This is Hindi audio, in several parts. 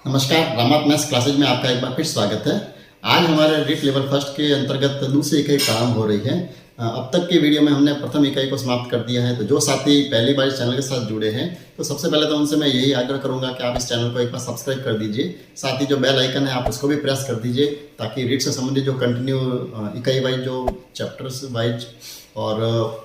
नमस्कार, रामात मैथ्स क्लासेज में आपका एक बार फिर स्वागत है। आज हमारे रीट लेवल फर्स्ट के अंतर्गत दूसरी इकाई प्रारंभ हो रही है। अब तक की वीडियो में हमने प्रथम इकाई को समाप्त कर दिया है। तो जो साथी पहली बार इस चैनल के साथ जुड़े हैं तो सबसे पहले तो उनसे मैं यही आग्रह करूंगा कि आप इस चैनल को एक बार सब्सक्राइब कर दीजिए। साथ ही जो बेल आइकन है आप उसको भी प्रेस कर दीजिए ताकि रीट से संबंधित जो कंटिन्यू इकाई वाइज जो चैप्टर्स वाइज और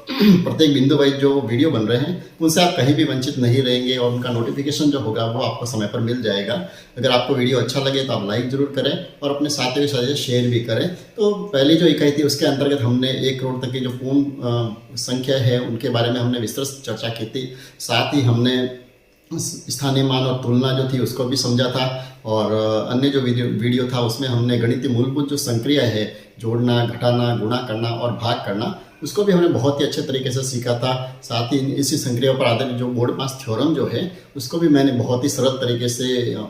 प्रत्येक बिंदु वाइज जो वीडियो बन रहे हैं उनसे आप कहीं भी वंचित नहीं रहेंगे और उनका नोटिफिकेशन जो होगा वो आपको समय पर मिल जाएगा। अगर आपको वीडियो अच्छा लगे तो आप लाइक ज़रूर करें और अपने साथियों के साथ शेयर भी करें। तो पहली जो इकाई थी उसके अंतर्गत हमने 1 करोड़ तक की जो पूर्ण संख्या है उनके बारे में हमने विस्तृत चर्चा की थी। साथ ही हमने स्थानीय मान और तुलना जो थी उसको भी समझा था और अन्य जो वीडियो था उसमें हमने गणितीय मूलभूत जो संक्रिया है, जोड़ना, घटाना, गुणा करना और भाग करना, उसको भी हमने बहुत ही अच्छे तरीके से सीखा था। साथ ही इसी संक्रिया पर आधारित जो मोड पास थ्योरम जो है उसको भी मैंने बहुत ही सरल तरीके से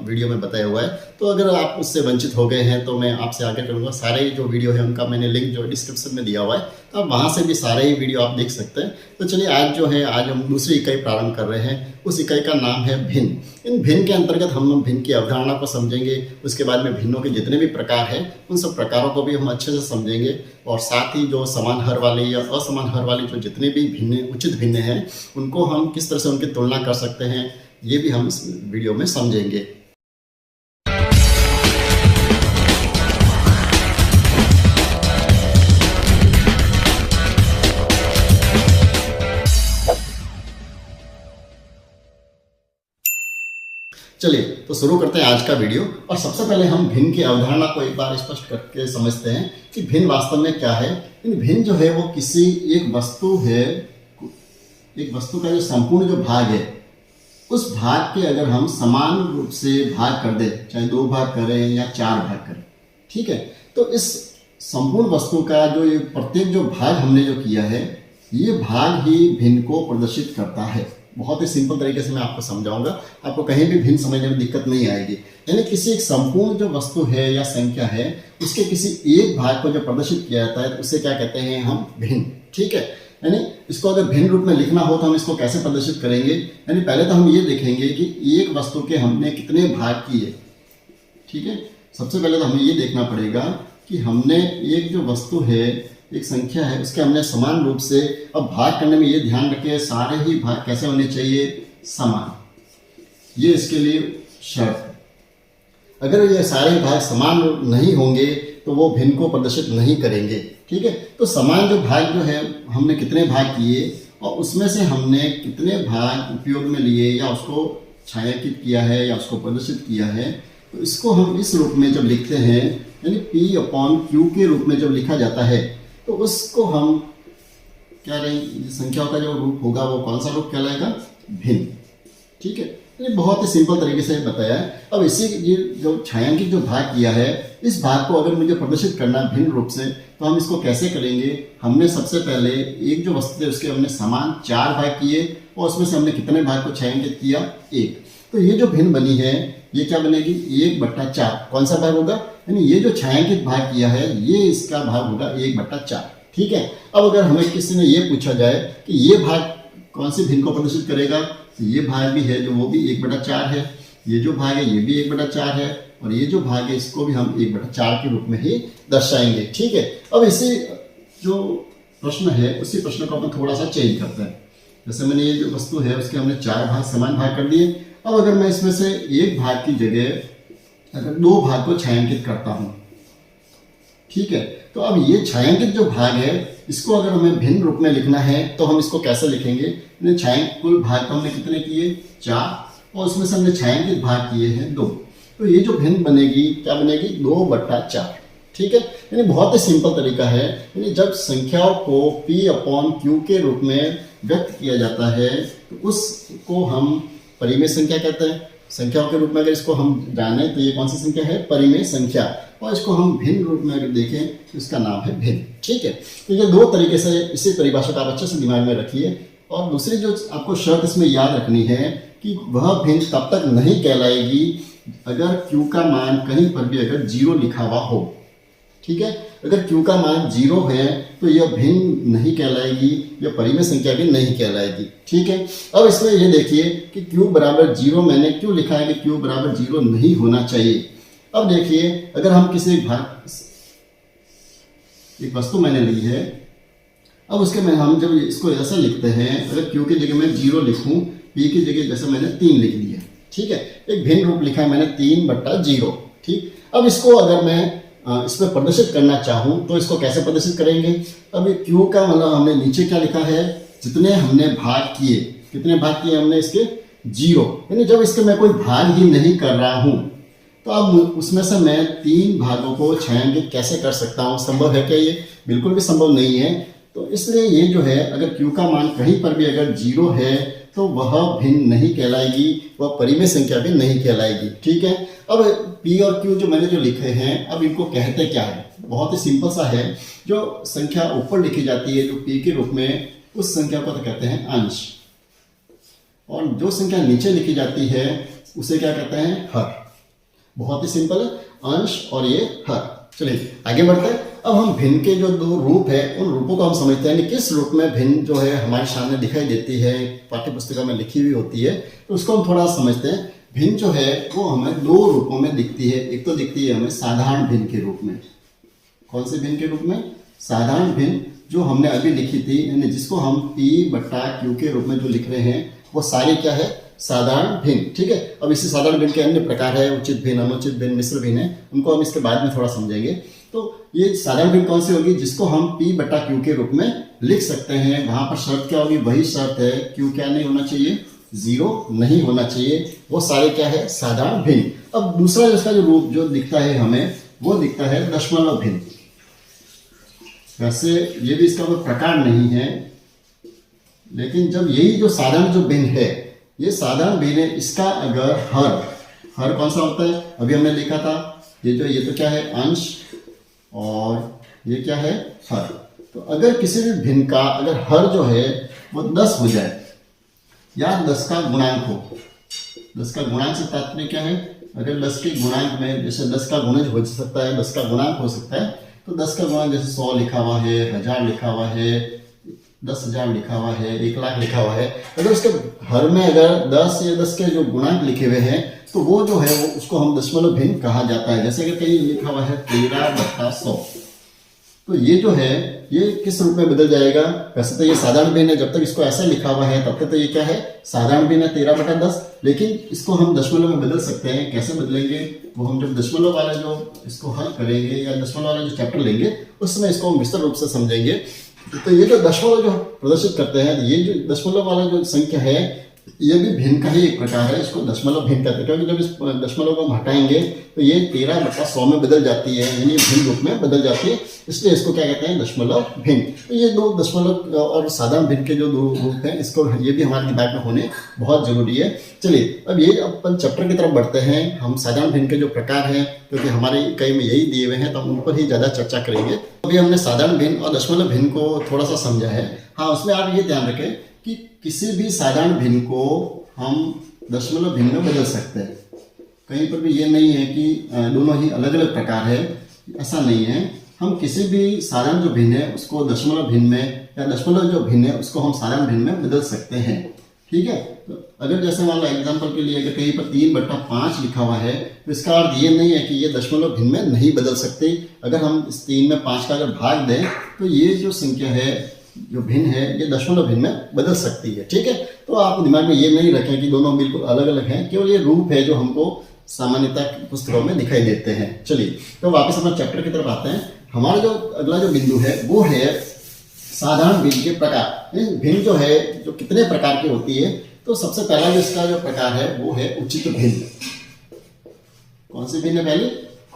वीडियो में बताया हुआ है। तो अगर आप उससे वंचित हो गए हैं तो मैं आपसे आगे करूँगा, सारे जो वीडियो है उनका मैंने लिंक जो डिस्क्रिप्शन में दिया हुआ है, तो आप वहाँ से भी सारे ही वीडियो आप देख सकते हैं। तो चलिए आज हम दूसरी इकाई प्रारंभ कर रहे हैं। उस इकाई का नाम है भिन्न। इन भिन्न के अंतर्गत हम भिन्न की अवधारणा को समझेंगे, उसके बाद में भिन्नों के जितने भी प्रकार हैं उन सब प्रकारों को भी हम अच्छे से समझेंगे और साथ ही जो समान हर वाली या असमान हर वाली जो जितने भी भिन्न उचित भिन्न हैं उनको हम किस तरह से उनकी तुलना कर सकते हैं ये भी हम इस वीडियो में समझेंगे। चलिए तो शुरू करते हैं आज का वीडियो। और सबसे पहले हम भिन्न की अवधारणा को एक बार स्पष्ट करके समझते हैं कि भिन्न वास्तव में क्या है। भिन्न जो है वो किसी एक वस्तु है, एक वस्तु का जो संपूर्ण जो भाग है उस भाग के अगर हम समान रूप से भाग कर दें, चाहे 2 भाग करें या 4 भाग करें, ठीक है, तो इस संपूर्ण वस्तु का जो ये प्रत्येक जो भाग हमने जो किया है ये भाग ही भिन्न को प्रदर्शित करता है। बहुत ही सिंपल तरीके से मैं आपको समझाऊंगा, आपको कहीं भी भिन्न समझने में दिक्कत नहीं आएगी। यानी किसी एक संपूर्ण जो वस्तु है या संख्या है उसके किसी एक भाग को जो प्रदर्शित किया जाता है तो उसे क्या कहते हैं हम भिन्न, ठीक है। यानी इसको अगर भिन्न रूप में लिखना हो तो हम इसको कैसे प्रदर्शित करेंगे। यानी पहले तो हम ये देखेंगे कि एक वस्तु के हमने कितने भाग किए, ठीक है। सबसे पहले तो हमें ये देखना पड़ेगा कि हमने एक जो वस्तु है, एक संख्या है, उसके हमने समान रूप से, अब भाग करने में ये ध्यान रखें सारे ही भाग कैसे होने चाहिए, समान। ये इसके लिए शर्त है। अगर ये सारे भाग समान नहीं होंगे तो वो भिन्न को प्रदर्शित नहीं करेंगे, ठीक है। तो समान जो भाग जो है हमने कितने भाग किए और उसमें से हमने कितने भाग उपयोग में लिए या उसको छायांकित किया है या उसको प्रदर्शित किया है, तो इसको हम इस रूप में जब लिखते हैं यानी P/Q के रूप में जब लिखा जाता है तो उसको हम क्या रहेंगे, संख्याओं का जो रूप होगा वो कौन सा रूप कहलाएगा, भिन्न, ठीक है। ये बहुत ही सिंपल तरीके से बताया है। अब इसी ये जो छायांकित जो भाग किया है इस भाग को अगर मुझे प्रदर्शित करना भिन्न रूप से तो हम इसको कैसे करेंगे। हमने सबसे पहले एक जो वस्तु है उसके हमने समान 4 भाग किए और उसमें से हमने कितने भाग को छायांकित किया, 1। तो ये जो भिन्न बनी है ये क्या बनेगी, 1/4। कौन सा भाग होगा, यानी ये जो छायांकित भाग किया है ये इसका भाग होगा 1/4, ठीक है। अब अगर हमें किसी ने ये पूछा जाए कि ये भाग कौन सी भिन्न को प्रदर्शित करेगा, तो ये भाग भी है जो वो भी 1/4 है, ये जो भाग है ये भी 1/4 है और ये जो भाग है इसको भी हम 1/4 के रूप में ही दर्शाएंगे, ठीक है। अब इसी जो प्रश्न है उसी प्रश्न को अपन थोड़ा सा चेंज करते हैं। जैसे मैंने ये जो वस्तु है उसके हमने 4 भाग समान भाग कर दिए। अब अगर मैं इसमें से एक भाग की जगह अगर 2 भाग को छायांकित करता हूं, ठीक है, तो अब ये छायांकित जो भाग है इसको अगर हमें भिन्न रूप में लिखना है तो हम इसको कैसे लिखेंगे। छायांकित कुल भाग तो हमने कितने किए, 4, और उसमें से हमने छायांकित भाग किए हैं 2। तो ये जो भिन्न बनेगी क्या बनेगी, 2/4, ठीक है। यानी बहुत ही सिंपल तरीका है। यानी जब संख्याओं को P/Q के रूप में व्यक्त किया जाता है तो उसको हम परिमेय संख्या कहते हैं। संख्याओं के रूप में अगर इसको हम जाने तो ये कौन सी संख्या है, परिमेय संख्या, और इसको हम भिन्न रूप में अगर देखें तो इसका नाम है भिन्न, ठीक है। तो ये 2 तरीके से इसी परिभाषा को आप अच्छे से दिमाग में रखिए। और दूसरी जो आपको शर्त इसमें याद रखनी है कि वह भिन्न तब तक नहीं कहलाएगी अगर Q का मान कहीं पर भी अगर 0 लिखा हुआ हो, ठीक है। अगर q का मान 0 है तो यह भिन्न नहीं कहलाएगी, यह परिमेय संख्या भी नहीं कहलाएगी, ठीक है। अब इसमें ये देखिए कि q बराबर 0 मैंने क्यों लिखा है कि q बराबर 0 नहीं होना चाहिए। अब देखिए अगर हम किसी एक वस्तु मैंने ली है, अब उसके में हम जब इसको ऐसा लिखते हैं, अगर q की जगह मैं 0 लिखूं, p की जगह जैसे मैंने 3 लिख दिया, ठीक है। एक भिन्न रूप लिखा है मैंने 3/0, ठीक। अब इसको अगर मैं इसमें प्रदर्शित करना चाहूं तो इसको कैसे प्रदर्शित करेंगे। अब ये q का मतलब हमने नीचे क्या लिखा है, जितने हमने भाग किए, कितने भाग किए हमने इसके 0, यानी जब इसके मैं कोई भाग ही नहीं कर रहा हूं तो अब उसमें से मैं 3 भागों को छायांकित कैसे कर सकता हूं। संभव है क्या ये? बिल्कुल भी संभव नहीं है। तो इसलिए ये जो है अगर q का मान कहीं पर भी अगर 0 है तो वह भिन्न नहीं कहलाएगी, वह परिमेय संख्या भी नहीं कहलाएगी, ठीक है। अब p और q जो मैंने जो लिखे हैं, अब इनको कहते क्या है, बहुत ही सिंपल सा है। जो संख्या ऊपर लिखी जाती है जो p के रूप में, उस संख्या को तो कहते हैं अंश, और जो संख्या नीचे लिखी जाती है उसे क्या कहते हैं, हर। बहुत ही सिंपल है, अंश और ये हर। चलिए आगे बढ़ते हैं। अब हम भिन्न के जो 2 रूप है उन रूपों को हम समझते हैं, किस रूप में भिन्न जो है हमारे सामने दिखाई देती है, पाठ्य पुस्तिका में लिखी हुई होती है, तो उसको हम थोड़ा समझते हैं। भिन्न जो है वो हमें 2 रूपों में दिखती है। एक तो दिखती है हमें साधारण भिन्न के रूप में। कौन से भिन्न के रूप में? साधारण भिन्न, जो हमने अभी लिखी थी, यानी जिसको हम p/q के रूप में जो लिख रहे हैं वो सारे क्या है, साधारण भिन्न, ठीक है। अब इसी साधारण भिन्न के अन्य प्रकार है, उचित भिन्न, अनुचित भिन्न, मिश्र भिन्न है, उनको हम इसके बाद में थोड़ा समझेंगे। तो ये साधारण भिन्न कौन सी होगी, जिसको हम p/q के रूप में लिख सकते हैं। वहां पर शर्त क्या होगी, वही शर्त है, q क्या नहीं होना चाहिए, 0 नहीं होना चाहिए। वो सारे क्या है, साधारण भिन्न। अब दूसरा इसका जो रूप जो दिखता है हमें, वो दिखता है दशमलव भिन्न। वैसे ये भी इसका कोई प्रकार नहीं है, लेकिन जब यही जो साधारण जो भिन्न है, ये साधारण भिन्न है, इसका अगर हर कौन सा होता है, अभी हमने लिखा था ये तो क्या है, अंश, और ये क्या है, हर। तो अगर किसी भी भिन्न का अगर हर जो है वो 10 हो जाए या 10 का गुणांक हो, 10 का गुणांक से तात्पर्य क्या है, अगर 10 के गुणांक में जैसे 10 का गुणज हो सकता है, 10 का गुणांक हो सकता है, तो 10 का गुणांक जैसे 100 लिखा हुआ है, 1000 लिखा हुआ है, 10,000 लिखा हुआ है, 1 लाख लिखा हुआ है, अगर उसके हर में अगर 10 या 10 के जो गुणांक लिखे हुए हैं तो वो जो है वो उसको हम दशमलव भिन्न कहा जाता है। जैसे कि कहीं लिखा हुआ है 13/100, तो ये जो है ये किस रूप में बदल जाएगा। वैसे तो ये साधारण भिन्न है, जब तक इसको ऐसा लिखा हुआ है तब तक तो ये क्या है, साधारण भिन्न है 13/10, लेकिन इसको हम दशमलव में बदल सकते हैं। कैसे बदलेंगे, वो हम जब दशमलव वाला जो इसको हल करेंगे या दशमलव वाला जो चैप्टर लेंगे उसमें इसको हम विस्तार रूप से समझेंगे। तो ये जो दशमलव जो प्रदर्शित करते हैं, ये जो दशमलव वाला जो संख्या है ये भी भिन्न का ही एक प्रकार है, इसको दशमलव भिन्न कहते हैं, क्योंकि जब इस दशमलव को हम हटाएंगे तो ये 13/100 में बदल जाती है, यानी भिन्न रूप में बदल जाती है, इसलिए इसको क्या कहते हैं, दशमलव भिन्न। तो ये 2 दशमलव और साधारण भिन्न के जो 2 रूप हैं, इसको ये भी हमारे दिमाग में होने बहुत जरूरी है। चलिए अब ये अपन चैप्टर की तरफ बढ़ते हैं। हम साधारण भिन्न के जो प्रकार हैं, क्योंकि हमारे कई में यही दिए हुए हैं, तो हम उन पर ही ज़्यादा चर्चा करेंगे। अभी हमने साधारण भिन्न और दशमलव भिन्न को थोड़ा सा समझा है। हाँ, उसमें आप ये ध्यान रखें कि किसी भी साधारण भिन्न को हम दशमलव भिन्न में बदल सकते हैं। कहीं पर भी ये नहीं है कि दोनों ही अलग अलग प्रकार है, ऐसा नहीं है। हम किसी भी साधारण जो भिन्न है उसको दशमलव भिन्न में, या दशमलव जो भिन्न है उसको हम साधारण भिन्न में बदल सकते हैं, ठीक है। तो अगर जैसे मान लो एग्जाम्पल के लिए अगर कहीं पर 3/5 लिखा हुआ है, तो इसका अर्थ ये नहीं है कि ये दशमलव भिन्न में नहीं बदल सकते। अगर हम इस 3 में 5 का अगर भाग दें तो ये जो संख्या है जो भिन्न है ये दशमलव भिन्न में बदल सकती है, ठीक है। तो आप दिमाग में ये नहीं रखें कि दोनों बिल्कुल अलग अलग हैं, केवल ये रूप है जो हमको सामान्यतः पुस्तकों में दिखाई देते हैं। चलिए तो वापस अपना चैप्टर की तरफ आते हैं। हमारा जो अगला जो बिंदु है वो है साधारण भिन्न के प्रकार। भिन्न जो है जो कितने प्रकार की होती है, तो सबसे पहला जो इसका जो प्रकार है वो है उचित भिन्न। कौन सी भिन्न है पहले,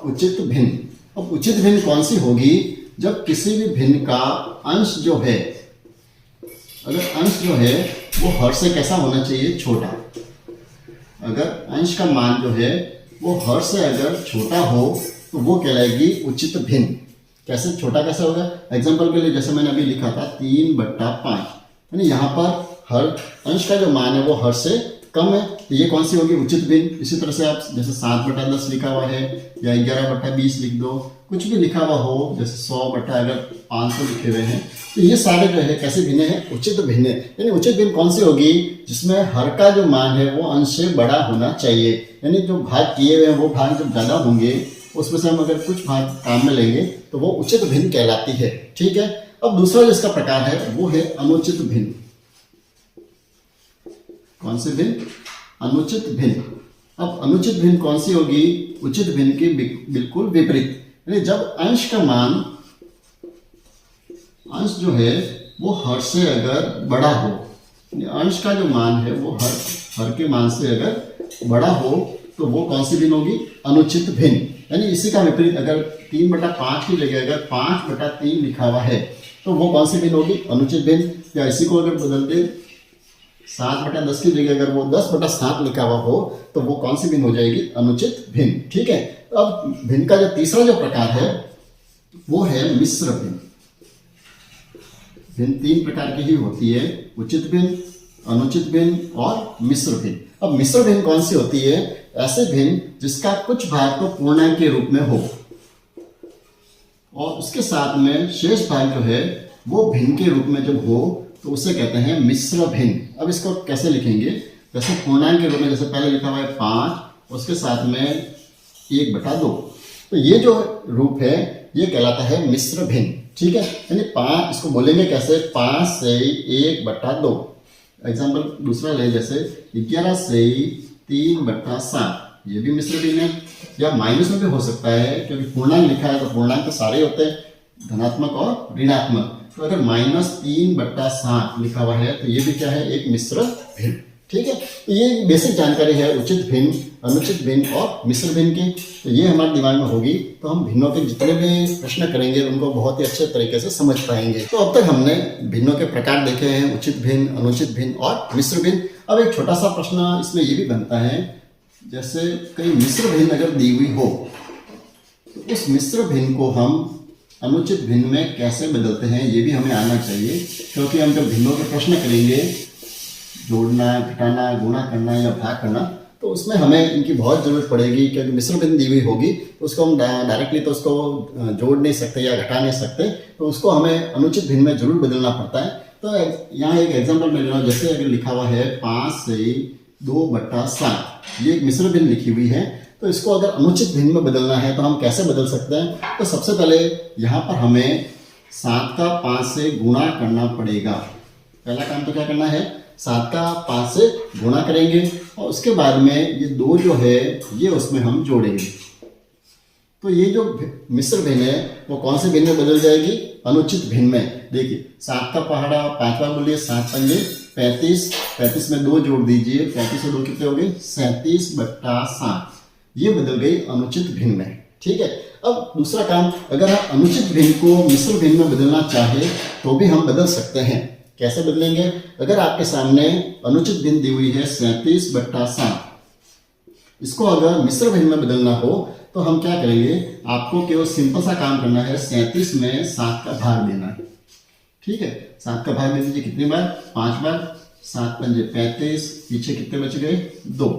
उचित भिन्न। अब उचित भिन्न कौन सी होगी, जब किसी भी भिन्न का अंश जो है, अगर अंश जो है वो हर से कैसा होना चाहिए, छोटा। अगर अंश का मान जो है वो हर से अगर छोटा हो तो वो कहलाएगी उचित भिन्न। कैसे, छोटा कैसे होगा, एग्जांपल के लिए जैसे मैंने अभी लिखा था 3/5, यानी यहाँ पर हर अंश का जो मान है वो हर से कम है तो ये कौन सी होगी, उचित भिन्न। इसी तरह से आप जैसे 7/10 लिखा हुआ है या 11/20 लिख दो, कुछ भी लिखा हुआ हो, जैसे 100 अगर 500 लिखे हुए हैं, तो ये सारे जो है कैसे भिन्न है, उचित भिन्न है। यानी उचित भिन्न कौन सी होगी, जिसमें हर का जो मान है वो अंश से बड़ा होना चाहिए। यानी जो भाग किए हुए हैं वो भाग जब ज्यादा होंगे, उसमें से हम अगर कुछ भाग काम में लेंगे तो वो उचित भिन्न कहलाती है। ठीक है। अब दूसरा जो इसका प्रकार है वो है अनुचित भिन्न। कौन से भिन्न, अनुचित भिन्न। अब अनुचित भिन्न कौन सी होगी, उचित भिन्न के बिल्कुल विपरीत। यानी जब अंश का मान, अंश जो है वो हर से अगर बड़ा हो, अंश का जो मान है वो हर के मान से अगर बड़ा हो तो वो कौन सी भिन्न होगी, अनुचित भिन्न। यानी इसी का विपरीत, अगर 3/5 की जगह अगर 5/3 लिखा हुआ है तो वो कौन सी भिन्न होगी, अनुचित भिन्न। या इसी को अगर बदल दे, 7/10 की जगह अगर वो 10/7 लिखा हुआ हो तो वो कौन सी भिन्न हो जाएगी, अनुचित भिन्न। ठीक है। अब भिन्न का जो तीसरा जो प्रकार है वो है मिश्र भिन्न। भिन्न 3 प्रकार की ही होती है, उचित भिन्न, अनुचित भिन्न और मिश्र भिन्न। अब मिश्र भिन्न कौन सी होती है, ऐसे भिन्न जिसका कुछ भाग तो पूर्णांक के रूप में हो और उसके साथ में शेष भाग जो है वो भिन्न के रूप में जब हो तो उसे कहते हैं मिश्र भिन्न। अब इसको कैसे लिखेंगे, जैसे पूर्णांक के रूप में, जैसे पहले लिखा हुआ है 5, उसके साथ में 1/2, तो ये जो रूप है ये कहलाता है मिश्र भिन्न। ठीक है। यानी 5, इसको बोलेंगे कैसे, 5 से 1/2। एग्जाम्पल दूसरा ले, जैसे 11 से 3/7, ये भी मिश्र भिन्न है। या माइनस में भी हो सकता है, क्योंकि पूर्णांक लिखा है तो पूर्णांक तो सारे होते हैं, धनात्मक और ऋणात्मक। तो अगर -3/7 लिखा हुआ है तो ये भी क्या है, एक मिश्र भिन्न। ठीक है। तो ये बेसिक जानकारी है उचित भिन्न, अनुचित भिन्न और मिश्र भिन्न की। तो ये हमारे दिमाग में होगी तो हम भिन्नों के जितने भी प्रश्न करेंगे उनको बहुत ही अच्छे तरीके से समझ पाएंगे। तो अब तक हमने भिन्नों के प्रकार देखे हैं, उचित भिन्न, अनुचित भिन्न और मिश्र भिन्न। अब एक छोटा सा प्रश्न इसमें ये भी बनता है, जैसे कहीं मिश्र भिन्न अगर दी हुई हो तो उस मिश्र भिन्न को हम अनुचित भिन्न में कैसे बदलते हैं, ये भी हमें आना चाहिए। क्योंकि हम जब भिन्नों के प्रश्न करेंगे, जोड़ना, घटाना, गुणा करना या भाग करना, तो उसमें हमें इनकी बहुत जरूरत पड़ेगी। क्योंकि मिश्र भिन्न दी हुई होगी तो उसको हम डायरेक्टली तो उसको जोड़ नहीं सकते या घटा नहीं सकते, तो उसको हमें अनुचित भिन्न में जरूर बदलना पड़ता है। तो यहाँ एक एग्जाम्पल मैं ले रहा हूँ, जैसे अगर लिखा हुआ है 5 से 2/7, ये एक मिश्र भिन्न लिखी हुई है, तो इसको अगर अनुचित भिन्न में बदलना है तो हम कैसे बदल सकते हैं। तो सबसे पहले यहाँ पर हमें 7 का 5 से गुणा करना पड़ेगा। पहला काम तो क्या करना है, 7 का 5 से गुणा करेंगे और उसके बाद में ये 2 जो है ये उसमें हम जोड़ेंगे। तो ये जो मिश्र भिन्न है वो कौन से भिन्न में बदल जाएगी, अनुचित भिन्न में। देखिए 7 का पहाड़ा 5 बार बोलिए, 7×5 = 35, 35 में 2 जोड़ दीजिए, 35 और 2 कितने हो गए, 37/7। ये बदल गई अनुचित भिन्न में। ठीक है। अब दूसरा काम, अगर आप अनुचित भिन्न को मिश्र भिन्न में बदलना चाहे तो भी हम बदल सकते हैं। कैसे बदलेंगे, अगर आपके सामने अनुचित भिन्न दी हुई है 37/7, इसको अगर मिश्र भिन्न में बदलना हो तो हम क्या करेंगे, आपको केवल सिंपल सा काम करना है, 37 में 7 का भाग देना है। ठीक है। 7 का भाग दे दीजिए, कितनी बार, 5 बार, 7×5 = 35, पीछे कितने बच गए, 2।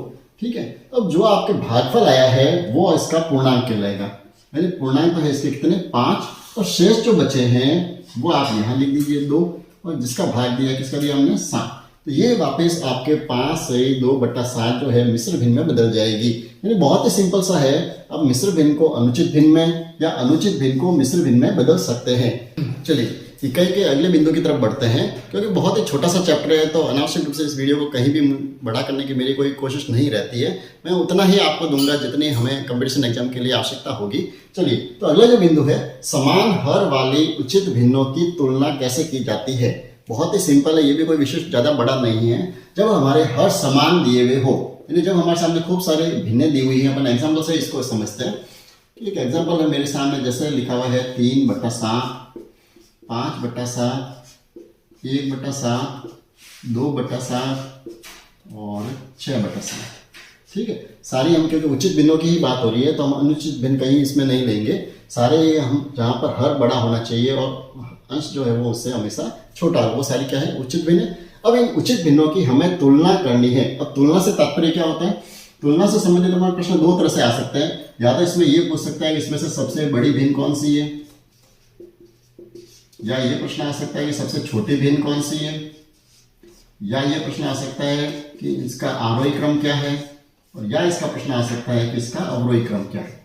ठीक है। अब जो आपके भागफल आया है वो इसका पूर्णांक कहलाएगा। यानी पूर्णांक तो है इसके कितने, 5, और शेष जो बचे हैं वो आप यहाँ लिख दीजिए 2, और जिसका भाग दिया किसका दिया हमने, 7। तो ये वापस आपके 5 से 2/7 जो है मिश्र भिन्न में बदल जाएगी। यानी बहुत ही सिंपल सा है। अब मिश्र भिन्न को अनुचित भिन्न में या अनुचित भिन्न को मिश्र भिन्न में बदल सकते हैं। चलिए इकाई के अगले बिंदु की तरफ बढ़ते हैं। क्योंकि बहुत ही छोटा सा चैप्टर है तो अनावश्यक रूप से इस वीडियो को कहीं भी बड़ा करने की मेरी कोई कोशिश नहीं रहती है। मैं उतना ही आपको दूंगा जितनी हमें कंपटीशन एग्जाम के लिए आवश्यकता होगी। चलिए, तो अगला जो बिंदु है, समान हर वाली उचित भिन्नों की तुलना कैसे की जाती है। बहुत ही सिंपल है, ये भी कोई विशेष ज़्यादा बड़ा नहीं है। जब हमारे हर समान दिए हुए हो, यानी जब हमारे सामने खूब सारे भिन्नें दी हुई हैं, अपन एग्जाम्पल से इसको समझते हैं। एक एग्जाम्पल है मेरे सामने, जैसे लिखा हुआ है 3/7, 5/7, 1/7, 2/7 और 6/7। ठीक है, सारी हम क्योंकि उचित भिन्नों की ही बात हो रही है तो हम अनुचित भिन्न कहीं इसमें नहीं लेंगे। सारे हम जहाँ पर हर बड़ा होना चाहिए और अंश जो है वो उससे हमेशा छोटा हो, वो सारी क्या है, उचित भिन्न है। अब इन उचित भिन्नों की हमें तुलना करनी है। अब तुलना से तात्पर्य क्या होता है? तुलना से संबंधित हमारे प्रश्न दो तरह से आ सकते हैं। या तो इसमें ये पूछ सकता है कि इसमें से सबसे बड़ी भिन्न कौन सी है, या ये प्रश्न आ सकता है कि सबसे छोटी भिन्न कौन सी है, या ये प्रश्न आ सकता है कि इसका आरोही क्रम क्या है, और या इसका प्रश्न आ सकता है कि इसका अवरोही क्रम क्या है।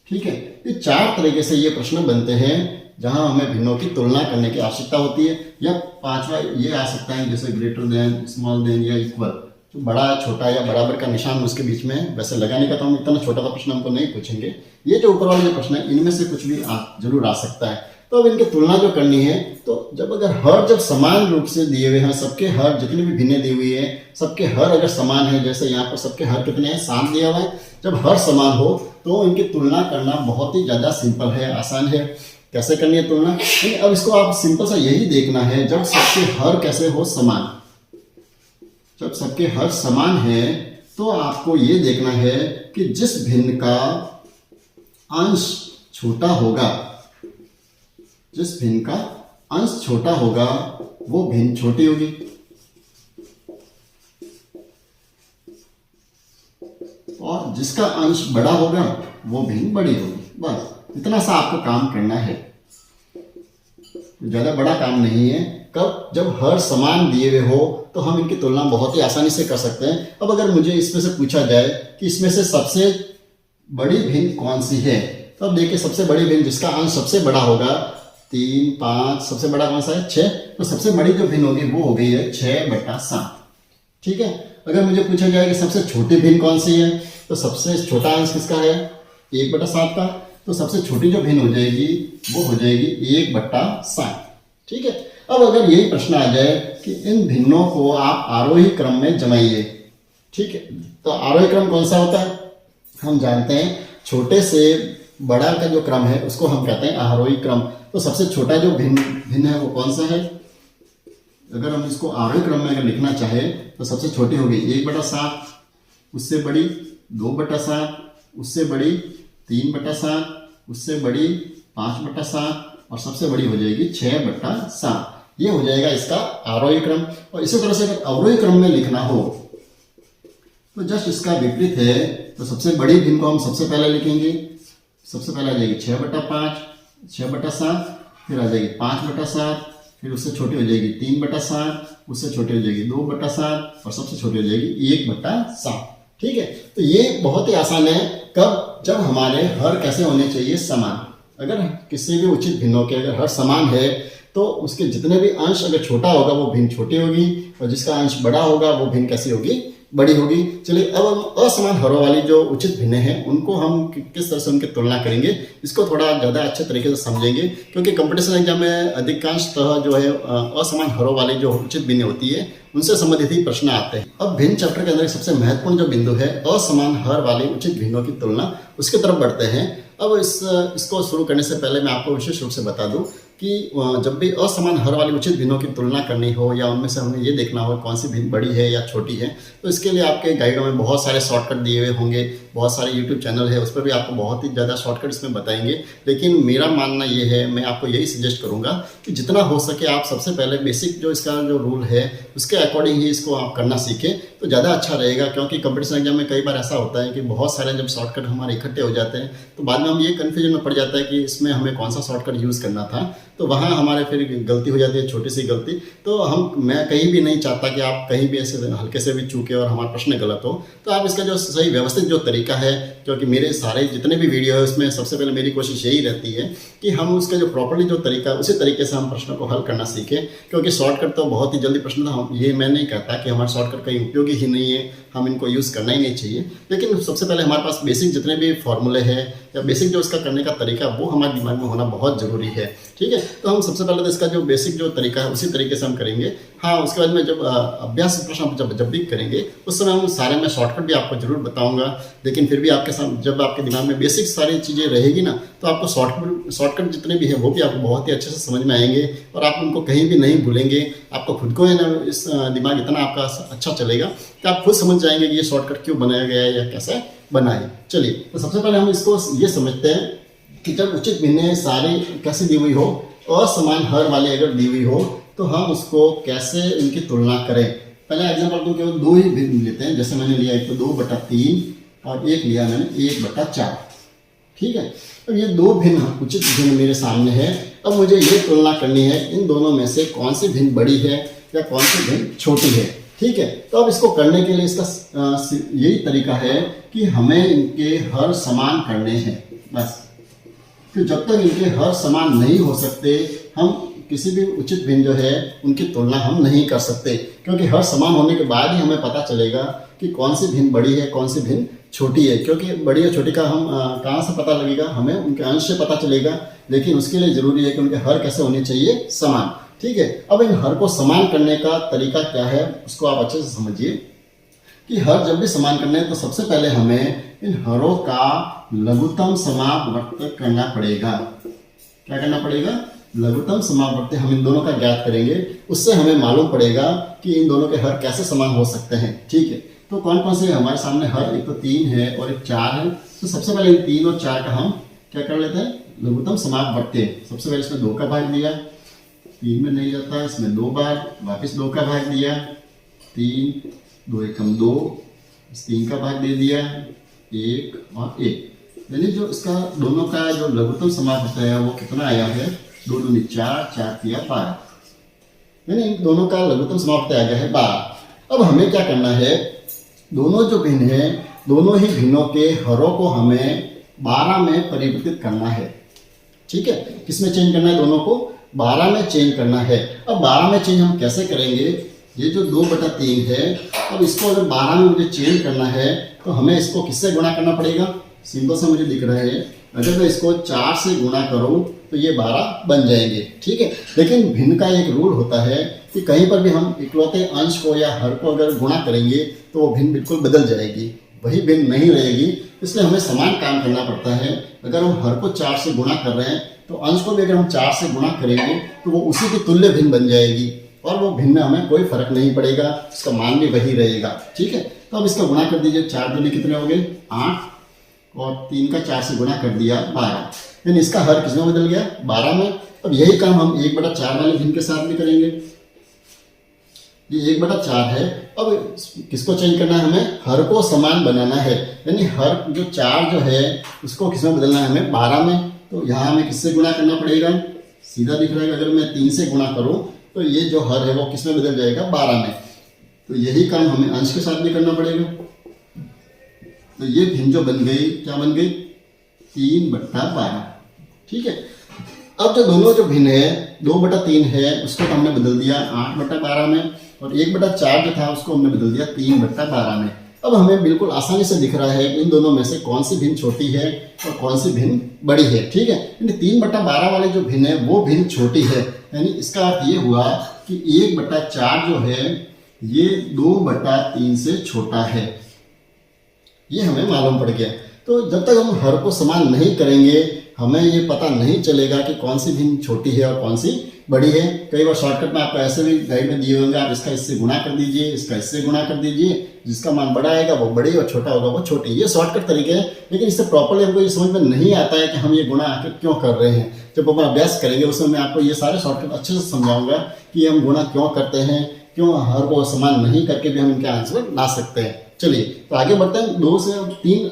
ठीक है, ये चार तरीके से ये प्रश्न बनते हैं जहां हमें भिन्नों की तुलना करने की आवश्यकता होती है। या पांचवा ये आ सकता है जैसे ग्रेटर देन, स्मॉल देन या इक्वल, जो बड़ा छोटा या बराबर का निशान उसके बीच में वैसे लगाने का तो हम इतना छोटा सा प्रश्न हमको नहीं पूछेंगे। ये जो ऊपर वाले जो प्रश्न है इनमें से कुछ भी जरूर आ सकता है। तो अब इनकी तुलना जो करनी है, तो जब अगर हर जब समान रूप से दिए हुए हैं, सबके हर जितनी भी भिन्नें दी हुई है, सबके हर अगर समान है, जैसे यहाँ पर सबके हर कितने हैं, 7 दिया हुआ है, जब हर समान हो तो इनकी तुलना करना बहुत ही ज्यादा सिंपल है, आसान है। कैसे करनी है तुलना? अब इसको आप सिंपल सा यही देखना है, जब सबके हर कैसे हो समान, जब सबके हर समान है तो आपको ये देखना है कि जिस भिन्न का अंश छोटा होगा, जिस भिन्न का अंश छोटा होगा वो भिन्न छोटी होगी, और जिसका अंश बड़ा होगा वो भिन्न बड़ी होगी। बस इतना सा आपको काम करना है, ज्यादा बड़ा काम नहीं है। कब? जब हर समान दिए हुए हो तो हम इनकी तुलना बहुत ही आसानी से कर सकते हैं। अब अगर मुझे इसमें से पूछा जाए कि इसमें से सबसे बड़ी भिन्न कौन सी है, तो अब देखिए सबसे बड़ी भिन्न जिसका अंश सबसे बड़ा होगा 3, 5, सबसे बड़ा कौन सा है 6, तो सबसे बड़ी जो भिन्न होगी वो हो गई है 6/7। ठीक है, अगर मुझे पूछा जाए कि सबसे छोटी भिन्न कौन सी है, तो सबसे छोटा अंश किसका है 1/7 का, तो सबसे छोटी जो भिन्न हो जाएगी वो हो जाएगी 1/7। ठीक है, अब अगर यही प्रश्न आ जाए कि इन भिन्नों को आप आरोही क्रम में जमाइए। ठीक है, तो आरोही क्रम कौन सा होता है? हम जानते हैं छोटे से बड़ा का जो क्रम है उसको हम कहते हैं आरोही क्रम। तो सबसे छोटा जो भिन्न है वो कौन सा है? अगर हम इसको आरोही क्रम में अगर लिखना चाहे तो सबसे छोटी होगी 1/7, उससे बड़ी 2/7, उससे बड़ी 3/7, उससे बड़ी 5/7, और सबसे बड़ी हो जाएगी 6/7। ये हो जाएगा इसका आरोही क्रम। और इसी तरह से अगर अवरोही क्रम में लिखना हो तो जस्ट इसका विपरीत है। तो सबसे बड़ी भिन्न को हम सबसे पहले लिखेंगे, सबसे पहले आ जाएगी 6/5, 6/7, फिर आ जाएगी 5/7, फिर उससे छोटी हो जाएगी 3/7, उससे छोटी हो जाएगी 2/7, और सबसे छोटी हो जाएगी 1/7। ठीक है, तो ये बहुत ही आसान है। कब? जब हमारे हर कैसे होने चाहिए समान। अगर किसी भी उचित भिन्नों के अगर हर समान है तो उसके जितने भी अंश अगर छोटा होगा वो भिन्न छोटी होगी, और जिसका अंश बड़ा होगा वो भिन्न कैसी होगी, बड़ी होगी। चलिए अब हम असमान हरों वाली जो उचित भिन्न हैं उनको हम किस तरह से उनकी तुलना करेंगे, इसको थोड़ा ज़्यादा अच्छे तरीके से समझेंगे, क्योंकि कंपटीशन एग्जाम में अधिकांशतः जो है असमान हरों वाली जो उचित भिन्न होती है उनसे संबंधित ही प्रश्न आते हैं। अब भिन्न चैप्टर के अंदर सबसे महत्वपूर्ण जो बिंदु है असमान हर वाली उचित भिन्नों की तुलना, उसकी तरफ बढ़ते हैं। अब इसको शुरू करने से पहले मैं आपको विशेष रूप से बता दूं कि जब भी असमान हर वाली उचित भिन्नों की तुलना करनी हो या उनमें से हमें ये देखना हो कौन सी भिन्न बड़ी है या छोटी है, तो इसके लिए आपके गाइडों में बहुत सारे शॉर्टकट दिए हुए होंगे, बहुत सारे यूट्यूब चैनल है उस पर भी आपको बहुत ही ज़्यादा शॉर्टकट इसमें बताएंगे। लेकिन मेरा मानना ये है, मैं आपको यही सजेस्ट करूँगा कि जितना हो सके आप सबसे पहले बेसिक जो इसका जो रूल है उसके अकॉर्डिंग ही इसको आप करना सीखें तो ज़्यादा अच्छा रहेगा। क्योंकि कंपटीशन एग्जाम में कई बार ऐसा होता है कि बहुत सारे जब शॉर्टकट हमारे इकट्ठे हो जाते हैं तो बाद में हम ये कन्फ्यूजन में पड़ जाता है कि इसमें हमें कौन सा शॉर्टकट यूज़ करना था, तो वहाँ हमारे फिर गलती हो जाती है, छोटी सी गलती। तो मैं कहीं भी नहीं चाहता कि आप कहीं भी ऐसे हल्के से भी चूके और हमारा प्रश्न गलत हो। तो आप इसका जो सही व्यवस्थित जो तरीका है, क्योंकि मेरे सारे जितने भी वीडियो है उसमें सबसे पहले मेरी कोशिश यही रहती है कि हम उसका जो प्रॉपर्ली जो तरीका उसी तरीके से हम प्रश्नों को हल करना सीखें। क्योंकि शॉर्टकट तो बहुत ही जल्दी प्रश्न था, ये मैं नहीं कहता कि हमारा शॉर्टकट कहीं उपयोगी ही नहीं है, हम इनको यूज़ करना ही नहीं चाहिए। लेकिन सबसे पहले हमारे पास बेसिक जितने भी फॉर्मूले हैं या बेसिक जो इसका करने का तरीका वो हमारे दिमाग में होना बहुत ज़रूरी है। ठीक है, तो हम सबसे पहले तो इसका जो बेसिक जो तरीका है उसी तरीके से हम करेंगे। हाँ, उसके बाद में जब अभ्यास प्रश्न जब भी करेंगे उस समय हम सारे में शॉर्टकट भी आपको जरूर बताऊंगा। लेकिन फिर भी आपके साथ जब आपके दिमाग में बेसिक सारी चीज़ें रहेगी ना, तो आपको शॉर्टकट जितने भी हैं वो भी आपको बहुत ही अच्छे से समझ में आएंगे और आप उनको कहीं भी नहीं भूलेंगे। आपको खुद को है ना इस दिमाग इतना आपका अच्छा चलेगा कि आप खुद समझ जाएंगे कि ये शॉर्टकट क्यों बनाया गया है या कैसे बनाए। चलिए, तो सबसे पहले हम इसको ये समझते हैं कि जब उचित भिन्न सारी कैसे दी हुई हो, असमान हर वाली अगर दी हुई हो तो हम उसको कैसे उनकी तुलना करें। पहले एग्जाम्पल दूं, केवल दो ही भिन्न लेते हैं। जैसे मैंने लिया एक तो 2/3 और एक लिया मैंने 1/4। ठीक है, तो ये दो भिन्न उचित भिन्न मेरे सामने है। अब मुझे ये तुलना करनी है इन दोनों में से कौन सी भिन्न बड़ी है या कौन सी भिन्न छोटी है। ठीक है, तो अब इसको करने के लिए इसका यही तरीका है कि हमें इनके हर समान करने हैं बस। तो जब तक इनके हर समान नहीं हो सकते, हम किसी भी उचित भिन्न जो है उनकी तुलना हम नहीं कर सकते, क्योंकि हर समान होने के बाद ही हमें पता चलेगा कि कौन सी भिन्न बड़ी है कौन सी भिन्न छोटी है। क्योंकि बड़ी और छोटी का हम कहाँ से पता लगेगा, हमें उनके अंश से पता चलेगा, लेकिन उसके लिए जरूरी है कि उनके हर कैसे होने चाहिए, समान। ठीक है, अब इन हर को समान करने का तरीका क्या है उसको आप अच्छे से समझिए कि हर जब भी समान करने हैं तो सबसे पहले हमें इन हरों का लघुत्तम समापवर्त करना पड़ेगा। क्या करना पड़ेगा? लघुत्तम समापवर्त हम इन दोनों का ज्ञात करेंगे, उससे हमें मालूम पड़ेगा कि इन दोनों के हर कैसे समान हो सकते हैं। ठीक है, तो कौन कौन से हमारे सामने हर, एक तो 3 है और एक 4 है। तो सबसे पहले इन 3 और 4 का हम क्या कर लेते हैं, लघुत्तम समापवर्त। सबसे पहले इसमें 2 का भाग दिया, 3 में नहीं जाता, इसमें 2 बार वापस 2 का भाग दिया, 3 2 एकम 2, 3 का भाग दे दिया, 1 और 1। यानी जो इसका दोनों का जो लघुत्तम समापवर्त है वो कितना आया है, 2 दूनी 4, 4 तिया 12। यानी इन दोनों का लघुत्तम समापवर्त आ गया है 12। अब हमें क्या करना है, दोनों जो भिन्न है दोनों ही भिन्नों के हरों को हमें 12 में परिवर्तित करना है। ठीक है, किसमें चेंज करना है, दोनों को 12 में चेंज करना है। अब 12 में चेंज हम कैसे करेंगे, ये जो 2/3 है, अब इसको अगर 12 में मुझे चेंज करना है तो हमें इसको किससे गुणा करना पड़ेगा। सिंपल सा मुझे दिख रहा है, अगर मैं इसको 4 से गुणा करूं तो ये 12 बन जाएंगे। ठीक है, लेकिन भिन्न का एक रूल होता है कि कहीं पर भी हम इकलौते अंश को या हर को अगर गुणा करेंगे तो वो भिन्न बिल्कुल बदल जाएगी, वही भिन्न नहीं रहेगी। इसलिए हमें समान काम करना पड़ता है। अगर हम हर को 4 से गुणा कर रहे हैं तो अंश को भी अगर हम 4 से गुणा करेंगे तो वो उसी की तुल्य भिन्न बन जाएगी और वो भिन्न हमें कोई फर्क नहीं पड़ेगा, उसका मान भी वही रहेगा। ठीक है, तो अब इसका गुणा कर दीजिए, 4 दूनी कितने हो गए 8 और 3 का 4 से गुणा कर दिया 12। यानी इसका हर किसमें बदल गया, 12 में। अब यही काम हम 1/4 वाले भिन्न के साथ भी करेंगे। ये 1/4 है, अब किसको चेंज करना है, हमें हर को समान बनाना है। यानी हर जो 4 जो है उसको किसमें बदलना है, हमें 12 में। तो यहाँ हमें किससे गुणा करना पड़ेगा, सीधा दिख रहा है, अगर मैं 3 से गुणा करूँ तो ये जो हर है वो किसमें बदल जाएगा, 12 में। तो यही काम हमें अंश के साथ भी करना पड़ेगा। तो ये भिन्न जो बन गई, क्या बन गई, 3/12। ठीक है, अब जो दोनों जो भिन्न है 2/3 है उसको तो हमने बदल दिया 8/12 में, और 1/4 जो था उसको हमने बदल दिया 3/12 में। अब हमें बिल्कुल आसानी से दिख रहा है कि इन दोनों में से कौन सी भिन्न छोटी है और कौन सी भिन्न बड़ी है। ठीक है, 3/12 वाले जो भिन्न है वो भिन्न छोटी है। यानी इसका अर्थ ये हुआ कि 1/4 जो है ये 2/3 से छोटा है, ये हमें मालूम पड़ गया। तो जब तक हम हर को समान नहीं करेंगे हमें ये पता नहीं चलेगा कि कौन सी भिन्न छोटी है और कौन सी बड़ी है। कई बार शॉर्टकट में आपको ऐसे भी गाइड में दिए होंगे, आप इसका इससे गुणा कर दीजिए, इसका इससे गुणा कर दीजिए, जिसका मान बड़ा आएगा वो बड़ी और छोटा होगा वो छोटी। ये शॉर्टकट तरीके हैं, लेकिन इससे प्रॉपरली हमको ये समझ में नहीं आता है कि हम ये गुणा आखिर क्यों कर रहे हैं। जब हम अभ्यास करेंगे उसमें मैं आपको ये सारे शॉर्टकट अच्छे से समझाऊंगा कि हम गुणा क्यों करते हैं, क्यों हर को समान नहीं करके भी हम इनके आंसर ला सकते हैं। चलिए तो आगे बढ़ते हैं। 2 से 3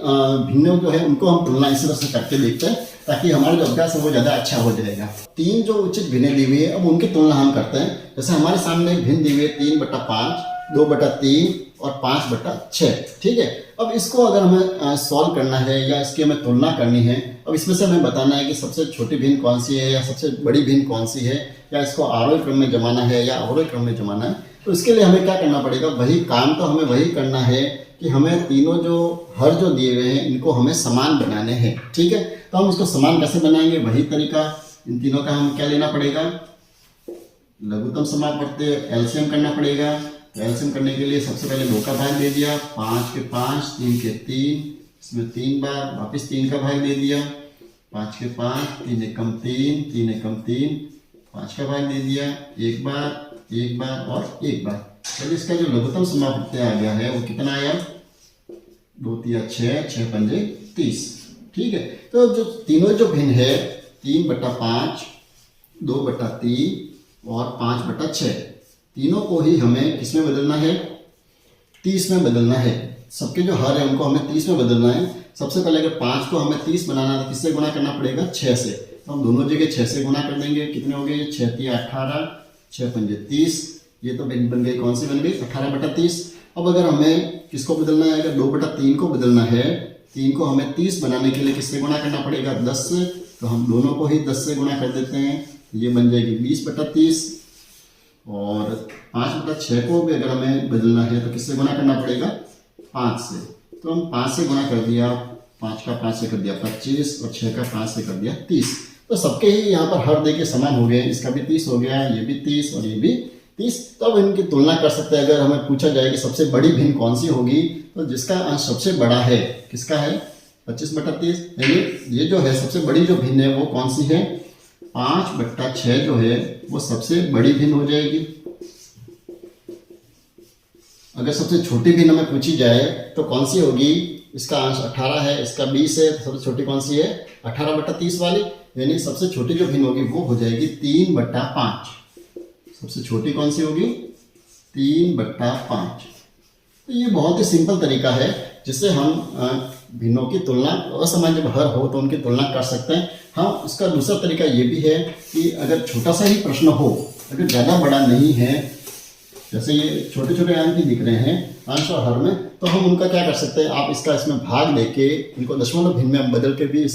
भिन्न जो है उनको हम तुलना इसी तरह से करके देखते हैं ताकि हमारा जो अभ्यास है वो ज़्यादा अच्छा हो जाएगा। 3 जो उचित भिन्न दी हुई है अब उनकी तुलना हम करते हैं। जैसे हमारे सामने भिन्न दी हुई है 3/5, 2/3 और 5/6। ठीक है, अब इसको अगर हमें सॉल्व करना है या इसकी हमें तुलना करनी है, अब इसमें से हमें बताना है कि सबसे छोटी भिन्न कौन सी है या सबसे बड़ी भिन्न कौन सी है, या इसको आरोही क्रम में जमाना है या अवरोही क्रम में जमाना है। तो इसके लिए हमें क्या करना पड़ेगा, वही काम तो हमें वही करना है कि हमें तीनों जो हर जो दिए हुए हैं इनको हमें समान बनाने हैं। ठीक है, तो हम इसको समान कैसे बनाएंगे, वही तरीका। इन तीनों का हम क्या लेना पड़ेगा, लघुत्तम समापवर्त एलसीएम करना पड़ेगा। एलसीएम करने के लिए सबसे पहले 2 का भाग दे दिया, 5 के 5, 3 के 3, इसमें 3 बार वापस 3 का भाग दे दिया, 5 के 5, 3 एकम 3, 3 एकम 3, 5 का भाग दे दिया, एक बार और एक बार। तो इसका जो लघुत्तम समापवर्त आ गया है वो कितना आया, 2 तिया 6, 6 पंजे 30। ठीक है, तो जो तीनों जो भिन्न है 3/5, 2/3 और 5/6। तीनों को ही हमें किसमें बदलना है? 30 में बदलना है। सबके जो हर है उनको हमें 30 में बदलना है। सबसे पहले अगर 5 को हमें 30 बनाना है तो किससे गुणा करना पड़ेगा? 6 से। तो हम दोनों जगह 6 से गुणा कर देंगे। कितने हो गए? 6 × 18, 6 × 5 = 30। ये तो बन गई, कौन सी बन गई? 18/30। अब अगर हमें किसको बदलना है? अगर 2/3 को बदलना है, 3 को हमें 30 बनाने के लिए किससे गुणा करना पड़ेगा? 10 से। तो हम दोनों को ही 10 से गुणा कर देते हैं। ये बन जाएगी 20/30। और 5/6 को भी अगर हमें बदलना है तो किससे गुणा करना पड़ेगा? 5 से। तो हम 5 से गुणा कर दिया, 5 का 5 से कर दिया 25 और 6 का 5 से कर दिया 30। तो सबके ही यहाँ पर हर देखिए समान हो गए। इसका भी 30 हो गया, ये भी 30 और ये भी 30। तो अब इनकी तुलना कर सकते हैं। अगर हमें पूछा जाए कि सबसे बड़ी भिन्न कौन सी होगी, तो जिसका अंश सबसे बड़ा है किसका है? 25/30। यानी ये जो है सबसे बड़ी जो भिन्न है वो कौन सी है? 5/6 जो है वो सबसे बड़ी भिन्न हो जाएगी। अगर सबसे छोटी भिन्न हमें पूछी जाए तो कौन सी होगी? इसका अंश 18 है, इसका 20 है, तो सबसे छोटी कौन सी है? 18/30 वाली। यानी सबसे छोटी जो भिन्न होगी वो हो जाएगी 3/5। सबसे छोटी कौन सी होगी? 3/5। तो ये बहुत ही सिंपल तरीका है जिससे हम भिन्नों की तुलना, असमान जब हर हो तो उनकी तुलना कर सकते हैं। हाँ, इसका दूसरा तरीका ये भी है कि अगर छोटा सा ही प्रश्न हो, अगर ज़्यादा बड़ा नहीं है, जैसे ये छोटे छोटे अंक ही दिख रहे हैं अंश और हर में, तो हम उनका क्या कर सकते हैं? आप इसका इसमें भाग लेके इनको दशमलव भिन्न में हम बदल के भी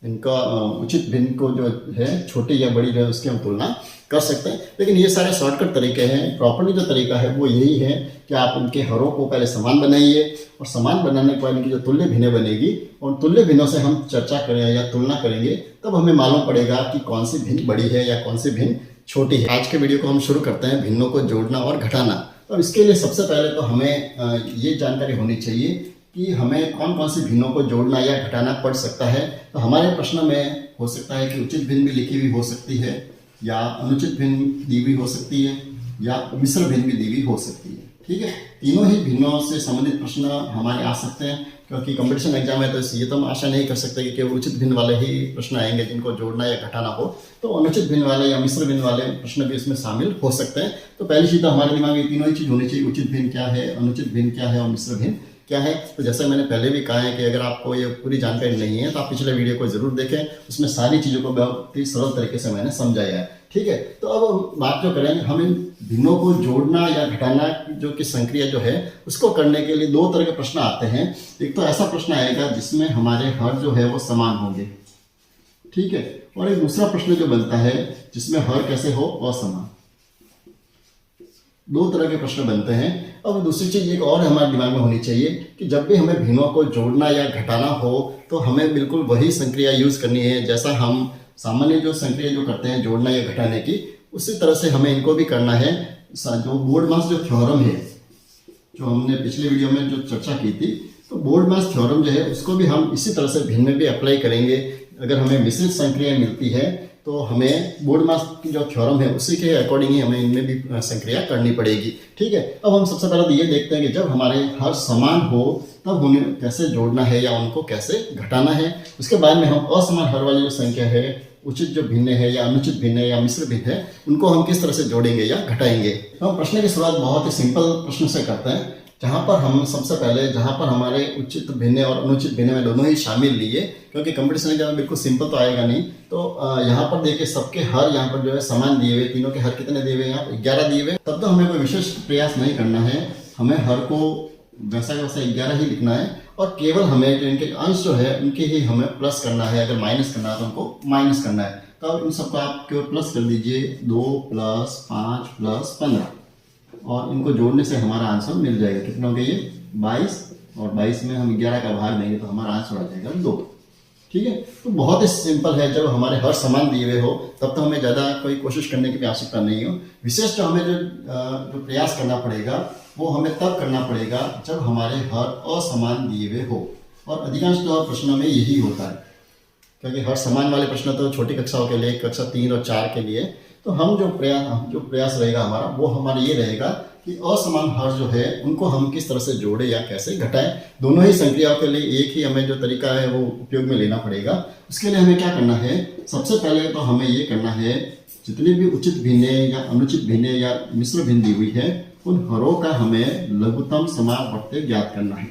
इनका उचित भिन्न को जो है छोटी या बड़ी जो है उसकी हम तुलना कर सकते हैं। लेकिन ये सारे शॉर्टकट तरीके हैं। प्रॉपर्ली जो तरीका है वो यही है कि आप इनके हरों को पहले समान बनाइए और समान बनाने के बाद इनकी जो तुल्य भिन्नें बनेगी और तुल्य भिन्नों से हम चर्चा करें या तुलना करेंगे, तब हमें मालूम पड़ेगा कि कौन सी भिन्न बड़ी है या कौन सी भिन्न छोटी है। आज के वीडियो को हम शुरू करते हैं भिन्नों को जोड़ना और घटाना। तो इसके लिए सबसे पहले तो हमें ये जानकारी होनी चाहिए कि हमें कौन कौन सी भिन्नों को जोड़ना या घटाना पड़ सकता है। तो हमारे प्रश्न में हो सकता है कि उचित भिन्न भी लिखी हुई हो सकती है, या अनुचित भिन्न दी हुई हो सकती है, या मिश्र भिन्न भी दी हुई हो सकती है। ठीक है, तीनों ही भिन्नों से संबंधित प्रश्न हमारे आ सकते हैं, क्योंकि कंपटीशन एग्जाम है तो ये तो हम आशा नहीं कर सकते कि केवल उचित भिन्न वाले ही प्रश्न आएंगे जिनको जोड़ना या घटाना हो। तो अनुचित भिन्न वाले या मिश्र भिन्न वाले प्रश्न भी इसमें शामिल हो सकते हैं। तो पहली चीज तो हमारे दिमाग में तीनों ही चीज होनी चाहिए, उचित भिन्न क्या है, अनुचित भिन्न क्या है और मिश्र भिन्न क्या है। तो जैसे मैंने पहले भी कहा है कि अगर आपको ये पूरी जानकारी नहीं है तो आप पिछले वीडियो को जरूर देखें, उसमें सारी चीज़ों को बहुत ही सरल तरीके से मैंने समझाया है। ठीक है, तो अब बात जो करेंगे हम इन भिन्नों को जोड़ना या घटाना जो कि संक्रिया जो है उसको करने के लिए दो तरह के प्रश्न आते हैं। एक तो ऐसा प्रश्न आएगा जिसमें हमारे हर जो है वो समान होंगे, ठीक है, और एक दूसरा प्रश्न जो बनता है जिसमें हर कैसे हो? असमान। दो तरह के प्रश्न बनते हैं। अब दूसरी चीज एक और हमारे दिमाग में होनी चाहिए कि जब भी हमें भिन्नों को जोड़ना या घटाना हो तो हमें बिल्कुल वही संक्रिया यूज करनी है जैसा हम सामान्य जो संक्रिया जो करते हैं जोड़ना या घटाने की, उसी तरह से हमें इनको भी करना है। जो बोर्ड-मास जो थ्योरम है जो हमने पिछले वीडियो में जो चर्चा की थी, तो बोर्ड-मास थ्योरम जो है उसको भी हम इसी तरह से भिन्न में भी अप्लाई करेंगे। अगर हमें मिश्रित संक्रिया मिलती है तो हमें बोर्ड-मास की जो थ्योरम है उसी के अकॉर्डिंग ही हमें इनमें भी संक्रिया करनी पड़ेगी। ठीक है, अब हम सबसे पहले तो ये देखते हैं कि जब हमारे हर समान हो तब उन्हें कैसे जोड़ना है या उनको कैसे घटाना है। उसके बाद में हम असमान हर वाली जो संख्या है, उचित जो भिन्न है या अनुचित भिन्न है या मिश्र भिन्न है, उनको हम किस तरह से जोड़ेंगे या घटाएंगे। तो हम प्रश्न की शुरुआत बहुत ही सिंपल प्रश्न से करते हैं, जहाँ पर हम सबसे पहले जहाँ पर हमारे उचित भिन्न और अनुचित भिन्न में दोनों ही शामिल लिए, क्योंकि कंपटीशन एग्जाम में बिल्कुल सिंपल तो आएगा नहीं। तो यहाँ पर देखिए सबके हर यहाँ पर जो है समान दिए हुए, तीनों के हर कितने दिए हुए? यहाँ 11 दिए हुए। तब तो हमें कोई विशेष प्रयास नहीं करना है, हमें हर को वैसा वैसा 11 ही लिखना है और केवल हमें जो इनके अंश जो है उनके ही हमें प्लस करना है। अगर माइनस करना है तो उनको माइनस करना है। तो अब इन सबको आप केवल प्लस कर दीजिए, 2 + 5 + 15 और इनको जोड़ने से हमारा आंसर मिल जाएगा। कितना हो गया ये? 22, और 22 में हम 11 का भाग देंगे तो हमारा आंसर आ जाएगा 2। ठीक है, तो बहुत ही सिंपल है। जब हमारे हर समान दिए हुए हो तब तो हमें ज़्यादा कोई कोशिश करने की भी आवश्यकता नहीं हो। विशेष जो हमें जो प्रयास करना पड़ेगा वो हमें तब करना पड़ेगा जब हमारे हर असमान दिए हुए हो, और अधिकांश तो प्रश्नों में यही होता है, क्योंकि हर समान वाले प्रश्न तो छोटी कक्षाओं के लिए, कक्षा 3 और 4 के लिए। तो हम जो प्रयास रहेगा हमारा वो हमारा ये रहेगा कि असमान हर जो है उनको हम किस तरह से जोड़े या कैसे घटाएं। दोनों ही संक्रियाओं के लिए एक ही हमें जो तरीका है वो उपयोग में लेना पड़ेगा। उसके लिए हमें क्या करना है? सबसे पहले तो हमें ये करना है जितनी भी उचित भिन्ने या अनुचित भिन्ने या मिश्र भिन्न दी हुई है उन हरों का हमें लघुत्तम समापवर्त्य ज्ञात करना है।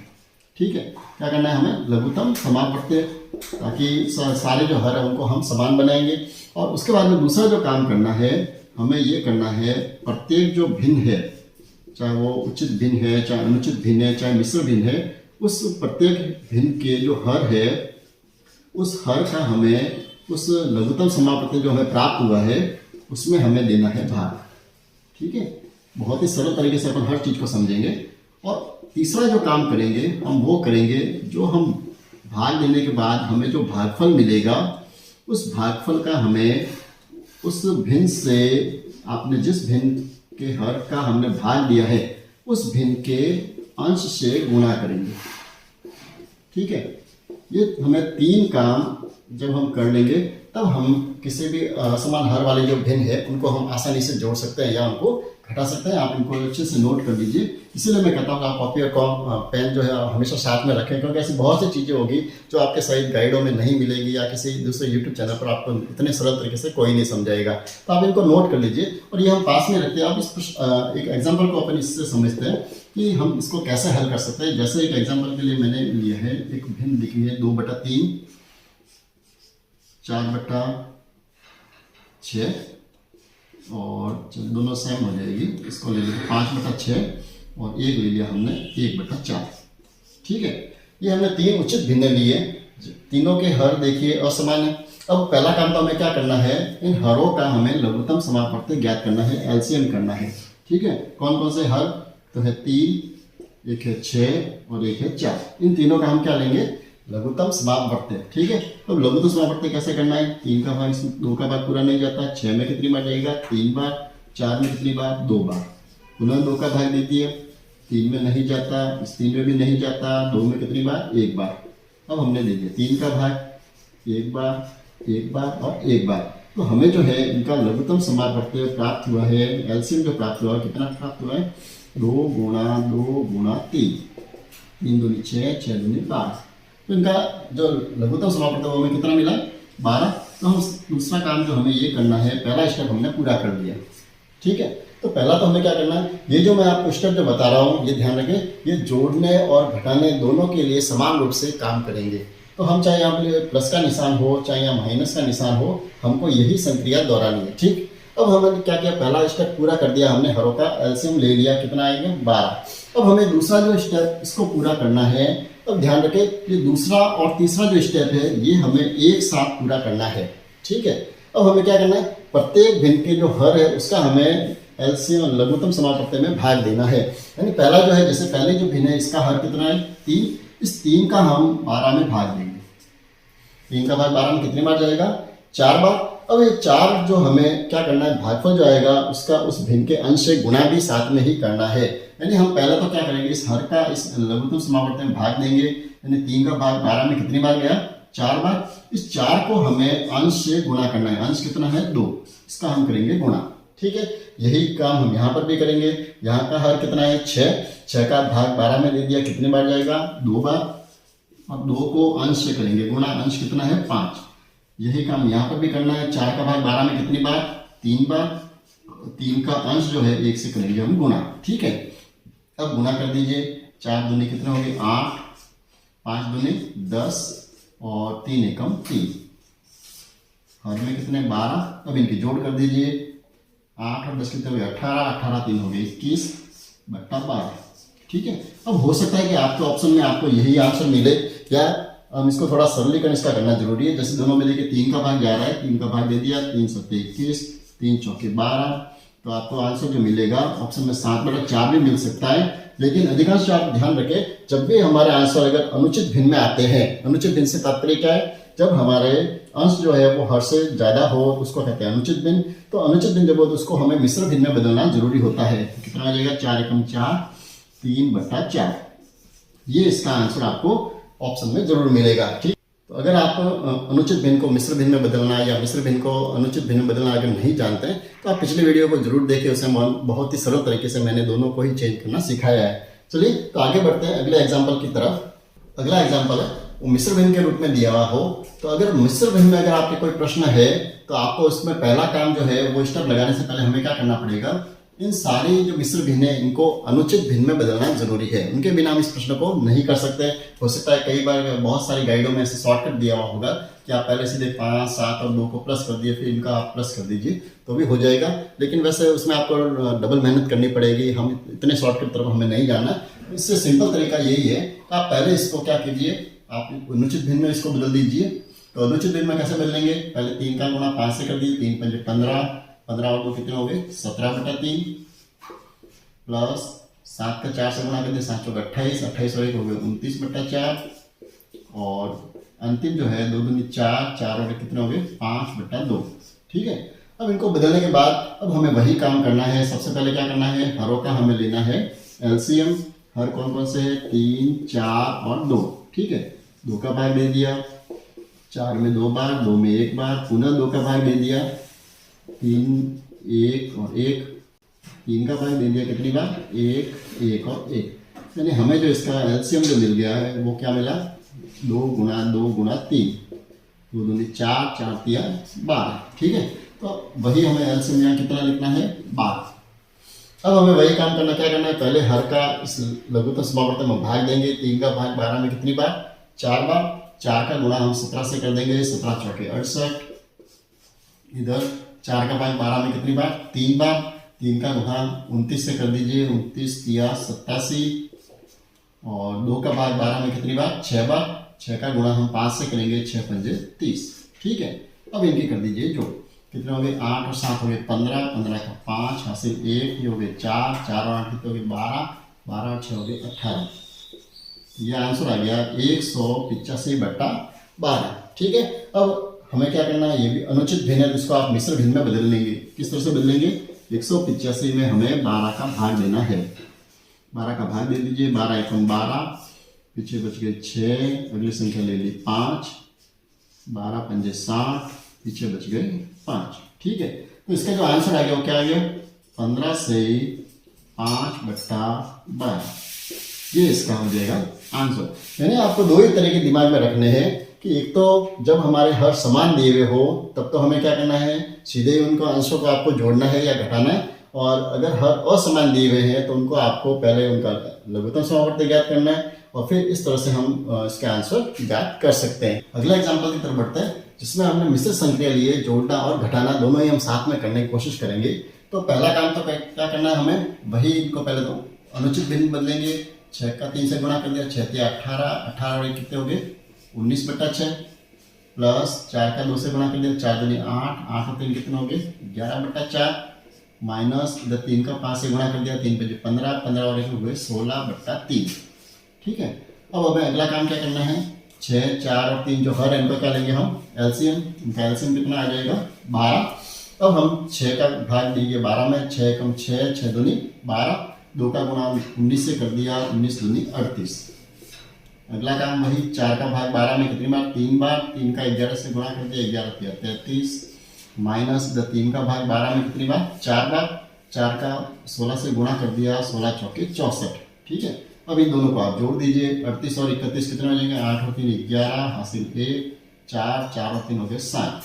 ठीक है, क्या करना है हमें? लघुत्तम समापवर्त्य, ताकि सारे जो हर है उनको हम समान बनाएंगे। और उसके बाद में दूसरा जो काम करना है हमें ये करना है, प्रत्येक जो भिन्न है, चाहे वो उचित भिन्न है, चाहे अनुचित भिन्न है, चाहे मिश्र भिन्न है, उस प्रत्येक भिन्न के जो हर है उस हर का हमें उस लघुत्तम समापवर्त्य जो हमें प्राप्त हुआ है उसमें हमें देना है भाग। ठीक है, बहुत ही सरल तरीके से अपन हर चीज को समझेंगे। और तीसरा जो काम करेंगे हम वो करेंगे, जो हम भाग देने के बाद हमें जो भागफल मिलेगा उस भागफल का हमें उस भिन्न से, आपने जिस भिन्न के हर का हमने भाग दिया है उस भिन्न के अंश से गुणा करेंगे। ठीक है, ये हमें 3 काम जब हम कर लेंगे तब हम किसी भी असमान हर वाले जो भिन्न है उनको हम आसानी से जोड़ सकते हैं या उनको घटा सकते हैं। आप इनको अच्छे से नोट कर लीजिए। इसीलिए मैं कहता हूँ आप कॉपी और पेन जो है हमेशा साथ में रखें, क्योंकि ऐसी बहुत सी चीज़ें होगी जो आपके सही गाइडों में नहीं मिलेगी या किसी दूसरे यूट्यूब चैनल पर आपको इतने सरल तरीके से कोई नहीं समझाएगा। तो आप इनको नोट कर लीजिए और ये हम पास में रखते हैं। अब इस एक एग्जाम्पल को अपन इससे समझते हैं कि हम इसको कैसे हल कर सकते हैं। जैसे एक एग्जाम्पल के लिए मैंने लिया है, एक भिन्न लिखी है 2/3, 4/6 और दोनों सेम हो जाएगी। इसको ले लिया 5/6 और एक ले लिया हमने 1/4। ठीक है, ये हमने 3 उचित भिन्न लिए, तीनों के हर देखिए असमान है। अब पहला काम तो हमें क्या करना है, इन हरों का हमें लघुत्तम समापवर्त्य ज्ञात करना है, एलसीएम करना है। ठीक है, कौन कौन से हर? तो है 3, एक है 6 और एक है 4। इन तीनों का हम क्या लेंगे? लघुत्तम समापवर्त्य। ठीक है, तो लघुत्तम समापवर्त्य कैसे करना है? 3 का भाग 2 का भाग पूरा नहीं जाता, 6 में कितनी बार जाएगा? 3 बार, 4 में कितनी बार? 2 बार। पुनः 2 का भाग देती है, 3 में नहीं जाता, इस 3 में भी नहीं जाता, 2 में कितनी बार? 1 बार। अब हमने दे दिया 3 का भाग 1 बार, 1 बार और 1 बार। तो हमें जो है इनका लघुत्तम समापवर्त्य प्राप्त हुआ है, एलसीएम जो प्राप्त हुआ है, कितना प्राप्त हुआ है? 2 गुणा 2 गुणा 3, 3 दूनी 6, 6 दूनी 12। तो इनका जो लघुत्तम समापवर्त्य वो हमें कितना मिला? 12। तो हम दूसरा काम जो हमें ये करना है, पहला स्टेप हमने पूरा कर दिया। ठीक है, तो पहला तो हमें क्या करना है, ये जो मैं आपको स्टेप जो बता रहा हूँ ये ध्यान रखें, ये जोड़ने और घटाने दोनों के लिए समान रूप से काम करेंगे। तो हम चाहे यहाँ पे प्लस का निशान हो चाहे यहाँ माइनस का निशान हो, हमको यही संक्रिया दोहरानी है। ठीक, अब हमने क्या किया, पहला स्टेप पूरा कर दिया हमने, हरों का एलसीएम ले लिया, कितना आएगा? 12। अब हमें दूसरा जो स्टेप इसको पूरा करना है। अब ध्यान रखें, ये दूसरा और तीसरा जो स्टेप है ये हमें एक साथ पूरा करना है। ठीक है, अब हमें क्या करना है, प्रत्येक भिन्न के जो हर है उसका हमें एलसीएम लघुत्तम समापवर्त्य में भाग देना है। यानी पहला जो है, जैसे पहले जो भिन्न है इसका हर कितना है? 3। इस 3 का हम 12 में भाग देंगे। 3 का भाग 12 में कितनी बार जाएगा? 4 बार। अब ये 4 जो हमें क्या करना है, भागफल जो आएगा उसका उस भिन्न के अंश से गुणा भी साथ में ही करना है। यानी हम पहले तो क्या करेंगे, इस हर का इस लघुत्तम समापवर्त्य में भाग देंगे। यानी 3 का भाग 12 में कितनी बार गया? 4 बार। इस 4 को हमें अंश से गुणा करना है। अंश कितना है? 2। इसका हम करेंगे गुणा। ठीक है, यही काम हम यहाँ पर भी करेंगे। यहाँ का हर कितना है? 6। 6 का भाग 12 में दे दिया, कितनी बार जाएगा? 2 बार। अब 2 को अंश से करेंगे गुणा, अंश कितना है? 5। यही काम यहाँ पर भी करना है। 4 का भाग 12 में कितनी बार? 3 बार। 3 का अंश जो है 1 से करेंगे हम गुणा। ठीक है, अब गुणा कर दीजिए। 4 दूनी कितने हो गए? 8, 5 दूनी 10 और 3 एकम 3। हर में कितने? 12। अब इनकी जोड़ कर दीजिए। 8 और 10 कितने हो गए? 18, 18 3 हो गए 21/12। ठीक है, अब हो सकता है कि आपके ऑप्शन में आपको यही आंसर मिले, या हम इसको थोड़ा सरलीकरण इसका करना जरूरी है। जैसे दोनों में देखिए 3 का भाग जा रहा है, 3 का भाग दे दिया, 3 7 21, 3 चौके 12। तो आपको आंसर जो मिलेगा ऑप्शन में 7/4 भी मिल सकता है। लेकिन अधिकांश आप ध्यान रखें, जब भी हमारे आंसर अगर अनुचित भिन्न में आते हैं, अनुचित भिन्न से तात्पर्य क्या है, जब हमारे अंश जो है वो हर से ज्यादा हो उसको कहते हैं अनुचित भिन्न। तो अनुचित भिन्न जब हो तो उसको हमें मिश्र भिन्न में बदलना जरूरी होता है। तो कितना आ जाएगा? 4 एकम 4, 3/4। ये इसका आंसर आपको ऑप्शन में जरूर मिलेगा। ठीक, तो अगर आप अनुचित भिन्न को मिश्र भिन्न में बदलना या मिश्र भिन्न को अनुचित भिन्न में बदलना अगर नहीं जानते हैं तो आप पिछले वीडियो को जरूर देखें, उसमें बहुत ही सरल तरीके से मैंने दोनों को ही चेंज करना सिखाया है। चलिए तो आगे बढ़ते हैं अगले एग्जाम्पल की तरफ। अगला एग्जाम्पल है वो मिश्र भिन्न के रूप में दिया हुआ हो, तो अगर मिश्र भिन्न में अगर आपके कोई प्रश्न है तो आपको इसमें पहला काम जो है वो स्टेप लगाने से पहले हमें क्या करना पड़ेगा, इन सारी जो मिश्र भिन्न है इनको अनुचित भिन्न में बदलना जरूरी है। उनके बिना हम इस प्रश्न को नहीं कर सकते। हो सकता है कई बार बहुत सारी गाइडों में ऐसे शॉर्टकट दिया हुआ होगा कि आप पहले सीधे 5, 7 और 2 को प्लस कर दिए, फिर इनका आप प्लस कर दीजिए तो भी हो जाएगा। लेकिन वैसे उसमें आपको डबल मेहनत करनी पड़ेगी, हम इतने शॉर्टकट तरफ हमें नहीं जाना। इससे सिंपल तरीका यही है कि आप पहले इसको क्या कीजिए, आप अनुचित भिन्न में इसको बदल दीजिए। तो अनुचित भिन्न में कैसे बदलेंगे, पहले 3 का गुणा 5 से कर दिए, 3 पंजे 15, 15 और 2 कितने हो गए 17/3 प्लस 7 का 4 से गुणा कर दिए, 7 चौक 28, 28 और 1 हो गए 29/4 और अंतिम जो है 2 दूनी 4, 4 और 1 कितने हो गए 5/2। ठीक है, अब इनको बदलने के बाद अब हमें वही काम करना है। सबसे पहले क्या करना है, हरों का हमें लेना है एलसीएम। हर कौन कौन से है, 3, 4 और 2। ठीक है, 2 का भाग दे दिया, 4 में 2 बार, 2 में 1 बार, पुनः 2 का भाग दे दिया, 3, 1 और 1, 3 का भाग दे दिया कितनी बार, 1, 1 और 1। यानी हमें जो इसका एलसीएम जो मिल गया है वो क्या मिला, 2 गुणा 2 गुणा 3, 2 दूनी 4, 4 तिया 12। ठीक है, तो वही हमें एलसीएम यहाँ कितना लिखना है, 12। अब हमें वही काम करना, क्या करना है, पहले हर का इस लघुत्तम समावर्तन में भाग देंगे। 3 का भाग 12 में कितनी बार, 4 बार। 4 का गुणा हम 17 से कर देंगे, 17 चौके 68। इधर 4 का भाग 12 में कितनी बार, 3 बार। 3 का गुणा 29 से कर दीजिए, 29 तिया 87 और 2 का भाग 12 में कितनी बार, 6 बार। 6 का गुणा हम 5 से करेंगे, 6 पंजे 30। ठीक है, अब इनकी कर दीजिए जोड़, कितने हो गए 8 और 7 हो गए 15, 15 का 5 हासिल 1, ये हो गए 4, 4 और 8 कितने हो गए 12, 12 और 6 हो गए 18। ये आंसर आ गया 185/12। ठीक है, अब हमें क्या करना है, ये भी अनुचित भिन्न है, इसको आप मिश्र भिन्न में बदल लेंगे। किस तरह से बदलेंगे, 185 में हमें 12 का भाग देना है। 12 का भाग दे दीजिए, 12 एकम 12, पीछे बच गए 6, अगली संख्या ले ली 5, 12 पंजे 60, पीछे बच गए 5। ठीक है, तो इसका जो आंसर आ गया वो क्या आ गया, 15 से 5/12। ये इसका हो जाएगा आंसर। यानी आपको दो ही तरीके दिमाग में रखने हैं कि एक तो जब हमारे हर समान दिए हुए हो तब तो हमें क्या करना है, सीधे ही उनको अंशों को आपको जोड़ना है या घटाना है। और अगर हर असमान दिए हुए हैं तो उनको आपको पहले उनका लघुत्तम समावर्त ज्ञात करना है और फिर इस तरह से हम इसके आंसर ज्ञात कर सकते हैं। अगला एग्जाम्पल की तरफ बढ़ते हैं, जिसमें हमने मिश्र संख्या लिए, जोड़ना और घटाना दोनों ही हम साथ में करने की कोशिश करेंगे। तो पहला काम तो क्या करना है, हमें वही इनको पहले तो अनुचित भिन्न बदलेंगे। 6 का 3 से गुणा कर दिया, 6 तिया 18, 18 और 1 कितने हो गए 19/6 प्लस 4 का 2 से गुणा कर दिया, 4 दूनी 8, 8 और 3 कितने हो गए 11/4 माइनस इधर 3 का 5 से गुणा कर दिया, 3 पे 15, 15 और 1 हो गए 16/3। ठीक है, अब हमें अगला काम क्या करना है, 6, 4 और 3 जो हर इनको क्या लेंगे हम एलसीएम। इनका एलसीएम कितना आ जाएगा 12। अब हम 6 का भाग देंगे 12 में, 6 कम 6, 6 दूनी 12, 2 का गुणा 19 से कर दिया, 19 दूनी 38। अगला काम वही 4 का भाग 12 में कितनी बार, 3 बार। 3 का 11 से गुणा कर दिया, 11 तिया 33 माइनस 3 का भाग 12 में कितनी बार, 4 बार। 4 का 16 से गुणा कर दिया, 16 चौके 64। ठीक है, अब इन दोनों को आप जोड़ दीजिए, 38 और 31 कितने हो जाएंगे, 8 और 3 11 हासिल 1, 4, 4 और 3 हो गए 7,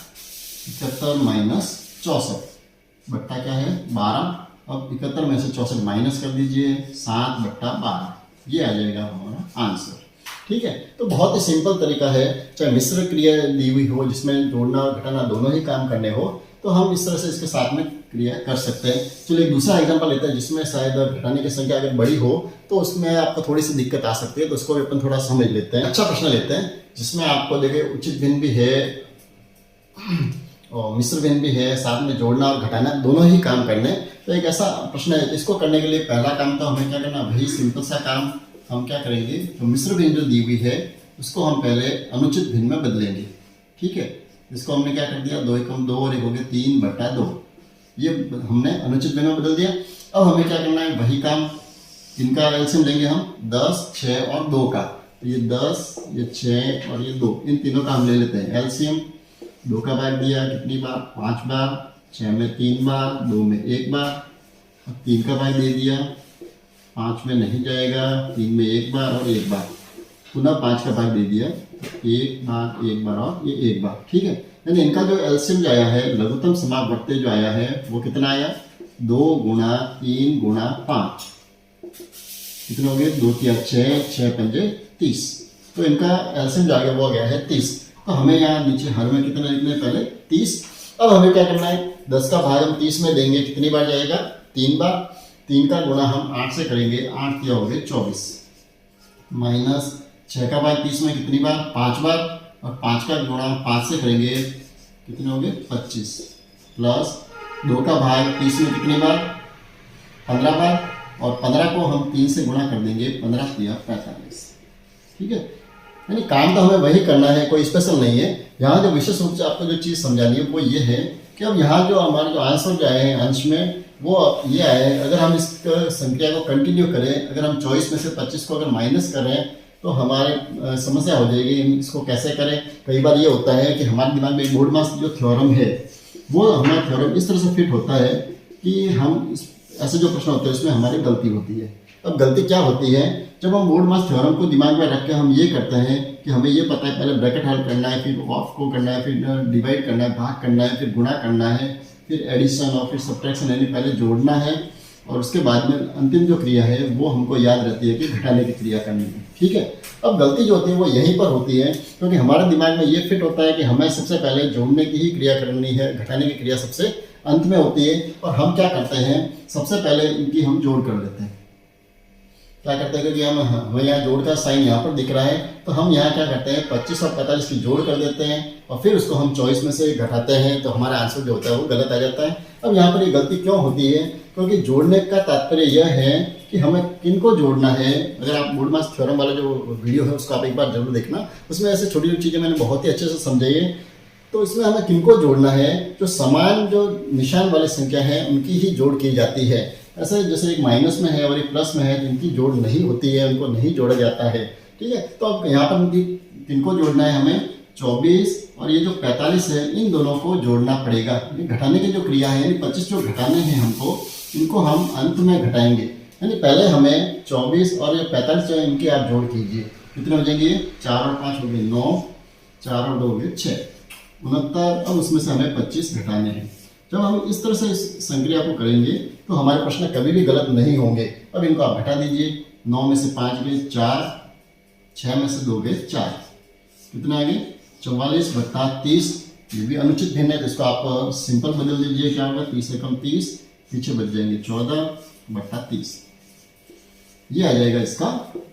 71 माइनस 64 बट्टा क्या है 12। अब 71 में से 64 माइनस कर दीजिए, 7/12। ये आ जाएगा हमारा आंसर। ठीक है, तो बहुत ही सिंपल तरीका है, चाहे मिश्र क्रिया दी हुई हो जिसमें जोड़ना और घटाना दोनों ही काम करने हो तो हम इस तरह से इसके साथ में क्रिया कर सकते हैं। चलिए एक दूसरा एग्जांपल लेते हैं जिसमें शायद घटाने की संख्या अगर बड़ी हो तो उसमें आपको थोड़ी सी दिक्कत आ सकती है, तो उसको भी अपन थोड़ा समझ लेते हैं। अच्छा प्रश्न लेते हैं जिसमें आपको देखिए उचित भिन्न भी है और मिश्र भिन्न भी है, साथ में जोड़ना और घटाना दोनों ही काम करने। तो एक ऐसा प्रश्न है, इसको करने के लिए पहला काम तो हमें क्या करना, वही सिंपल सा काम हम क्या करेंगे, तो मिश्र भिन्न जो दी हुई है उसको हम पहले अनुचित भिन्न में बदलेंगे। ठीक है, इसको हमने क्या कर दिया, 2 एकम 2 और 1 हो गए 3/2। ये हमने अनुचित भिन्न में बदल दिया। अब हमें क्या करना है, वही काम, इनका एलसीएम लेंगे हम 10, 6 और 2 का। तो ये 10, ये 6 और ये 2, इन तीनों का हम ले लेते हैं एलसीएम। 2 का भाग दिया कितनी बार, 5 बार। 6 में 3 बार, 2 में 1 बार। अब 3 का भाग दे दिया, 5 में नहीं जाएगा, 3 में 1 बार और 1 बार। पुनः 5 का भाग दे दिया, एक बार और ये एक बार, ठीक है। यानी इनका जो एलसीएम जो आया है, लघुत्तम समापवर्ती जो आया है वो कितना आया, 2 गुणा 3 गुणा 5, कितने हो गए, 2 3 6, 6 पंजे 30। तो इनका एलसीएम जो आ गया वो आ गया है 30। तो हमें यहाँ नीचे हर में कितना लिखना है, पहले 30। अब हमें क्या करना है, 10 का भाग हम 30 में देंगे, कितनी बार जाएगा, 3 बार। 3 का गुणा हम 8 से करेंगे, 8 क्या हो गए 24, माइनस 6 का भाग 30 में कितनी बार, 5 बार, और 5 का गुणा 5 से करेंगे, कितने हो गए 25, प्लस 2 का भाग 30 में कितनी बार, 15 बार, और 15 को हम 3 से गुणा कर देंगे, 15 या 45, ठीक है। यानी काम तो हमें वही करना है, कोई स्पेशल नहीं है। यहाँ जो विशेष रूप से आपको जो चीज़ समझानी है वो ये है कि अब यहाँ जो हमारे जो आंसर जो आए हैं अंश में वो ये आए हैं, अगर हम इस संख्या को कंटिन्यू करें, अगर हम 24 में से 25 को अगर माइनस करें तो हमारे समस्या हो जाएगी। इसको कैसे करें, कई बार ये होता है कि हमारे दिमाग में मोडमास जो थ्योरम है वो हमारा थ्योरम इस तरह से फिट होता है कि हम ऐसे जो प्रश्न होते हैं उसमें हमारी गलती होती है। अब गलती क्या होती है, जब हम मोडमास थ्योरम को दिमाग में रख के हम ये करते हैं कि हमें ये पता है पहले ब्रैकेट हल करना है, फिर ऑफ को करना है, फिर डिवाइड करना है, भाग करना है, फिर गुणा करना है, फिर एडिशन और फिर सब्ट्रैक्शन, यानी पहले जोड़ना है और उसके बाद में अंतिम जो क्रिया है वो हमको याद रहती है कि घटाने की क्रिया करनी है, ठीक है। अब गलती जो होती है वो यहीं पर होती है, क्योंकि हमारे दिमाग में ये फिट होता है कि हमें सबसे पहले जोड़ने की ही क्रिया करनी है, घटाने की क्रिया सबसे अंत में होती है। और हम क्या करते हैं, सबसे पहले इनकी हम जोड़ कर देते हैं। क्या करते हैं, क्योंकि हमें यहाँ जोड़ का साइन यहाँ पर दिख रहा है तो हम यहाँ क्या करते हैं 25 और 45 की जोड़ कर देते हैं और फिर उसको हम 24 में से घटाते हैं, तो हमारा आंसर जो होता है वो गलत आ जाता है। अब यहाँ पर ये गलती क्यों होती है, क्योंकि जोड़ने का तात्पर्य यह है कि हमें किन को जोड़ना है। अगर आप मोडमास थ्योरम वाला जो वीडियो है उसको आप एक बार जरूर देखना, उसमें ऐसे छोटी छोटी चीज़ें मैंने बहुत ही अच्छे से समझाई है। तो इसमें हमें किनको जोड़ना है, जो समान जो निशान वाली संख्या है उनकी ही जोड़ की जाती है। ऐसे जैसे एक माइनस में है और एक प्लस में है, जिनकी जोड़ नहीं होती है उनको नहीं जोड़ा जाता है, ठीक है। तो अब यहाँ पर किनको जोड़ना है, हमें 24 और ये जो 45 है इन दोनों को जोड़ना पड़ेगा। घटाने की जो क्रिया है, यानी 25 जो घटाने हैं हमको, इनको हम अंत में घटाएंगे। यानी पहले हमें 24 और ये 45 जो है इनके आप जोड़ कीजिए, कितने हो जाएंगे, 4 और 5 हो गए 9, 4 और 2 हो गए 6, 69। अब उसमें से हमें 25 घटाने हैं। जब हम इस तरह से इस संक्रिया को करेंगे तो हमारे प्रश्न कभी भी गलत नहीं होंगे। अब इनको आप घटा दीजिए, 9 में से 5 गए 4, 6 में से 2 गए 4, कितना आ गए 44 बटा 30। ये भी अनुचित भिन्न है तो इसको आप सिंपल बदल दीजिए, क्या होगा 30 से कम 30, पीछे बच जाएंगे 14 बटा 30, ये आ जाएगा इसका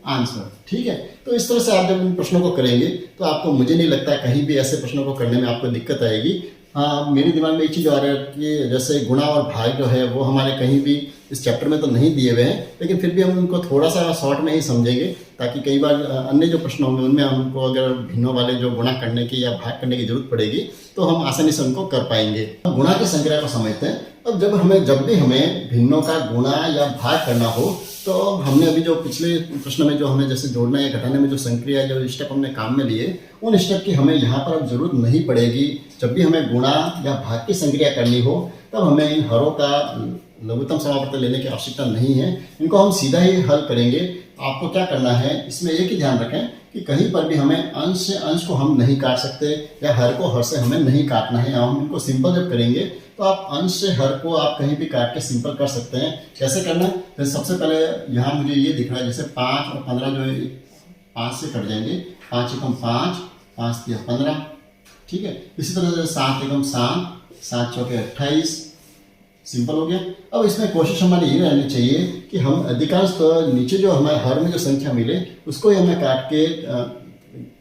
आंसर, ठीक है। तो इस तरह से आप जब इन प्रश्नों को करेंगे तो आपको, मुझे नहीं लगता कहीं भी ऐसे प्रश्नों को करने में आपको दिक्कत आएगी। हाँ, मेरे दिमाग में एक चीज़ आ रहा है कि जैसे गुणा और भाग जो है वो हमारे कहीं भी इस चैप्टर में तो नहीं दिए हुए हैं, लेकिन फिर भी हम उनको थोड़ा सा शॉर्ट में ही समझेंगे, ताकि कई बार अन्य जो प्रश्न होंगे उनमें हमको अगर भिन्नों वाले जो गुणा करने की या भाग करने की जरूरत पड़ेगी तो हम आसानी से उनको कर पाएंगे। अब गुणा की संक्रिया को समझते हैं। अब जब भी हमें भिन्नों का गुणा या भाग करना हो, तो हमने अभी जो पिछले प्रश्न में जो हमें जैसे जोड़ना या घटाने में जो संक्रिया जो स्टेप हमने काम में लिए, उन स्टेप की हमें यहाँ पर अब जरूरत नहीं पड़ेगी। जब भी हमें गुणा या भाग की संक्रिया करनी हो तब हमें इन हरों का लघुत्तम समापवर्ती लेने की आवश्यकता नहीं है, इनको हम सीधा ही हल करेंगे। आपको क्या करना है, इसमें एक ही ध्यान रखें कि कहीं पर भी हमें अंश से अंश को हम नहीं काट सकते या हर को हर से हमें नहीं काटना है। हम इनको सिंपल जब करेंगे तो आप अंश से हर को आप कहीं भी काट के सिंपल कर सकते हैं। कैसे करना है, तो सबसे पहले यहाँ मुझे ये दिख रहा है जैसे 5 और 15 जो है 5 से कट जाएंगे, 5 एकम 5, 5 तिया 15, ठीक है। इसी तरह से 7 एकम 7, 7 चौके 28, सिंपल हो गया। अब इसमें कोशिश हमारी ये रहनी चाहिए कि हम अधिकांश तो नीचे जो हमारे हर में जो संख्या मिले उसको ही हमें काट के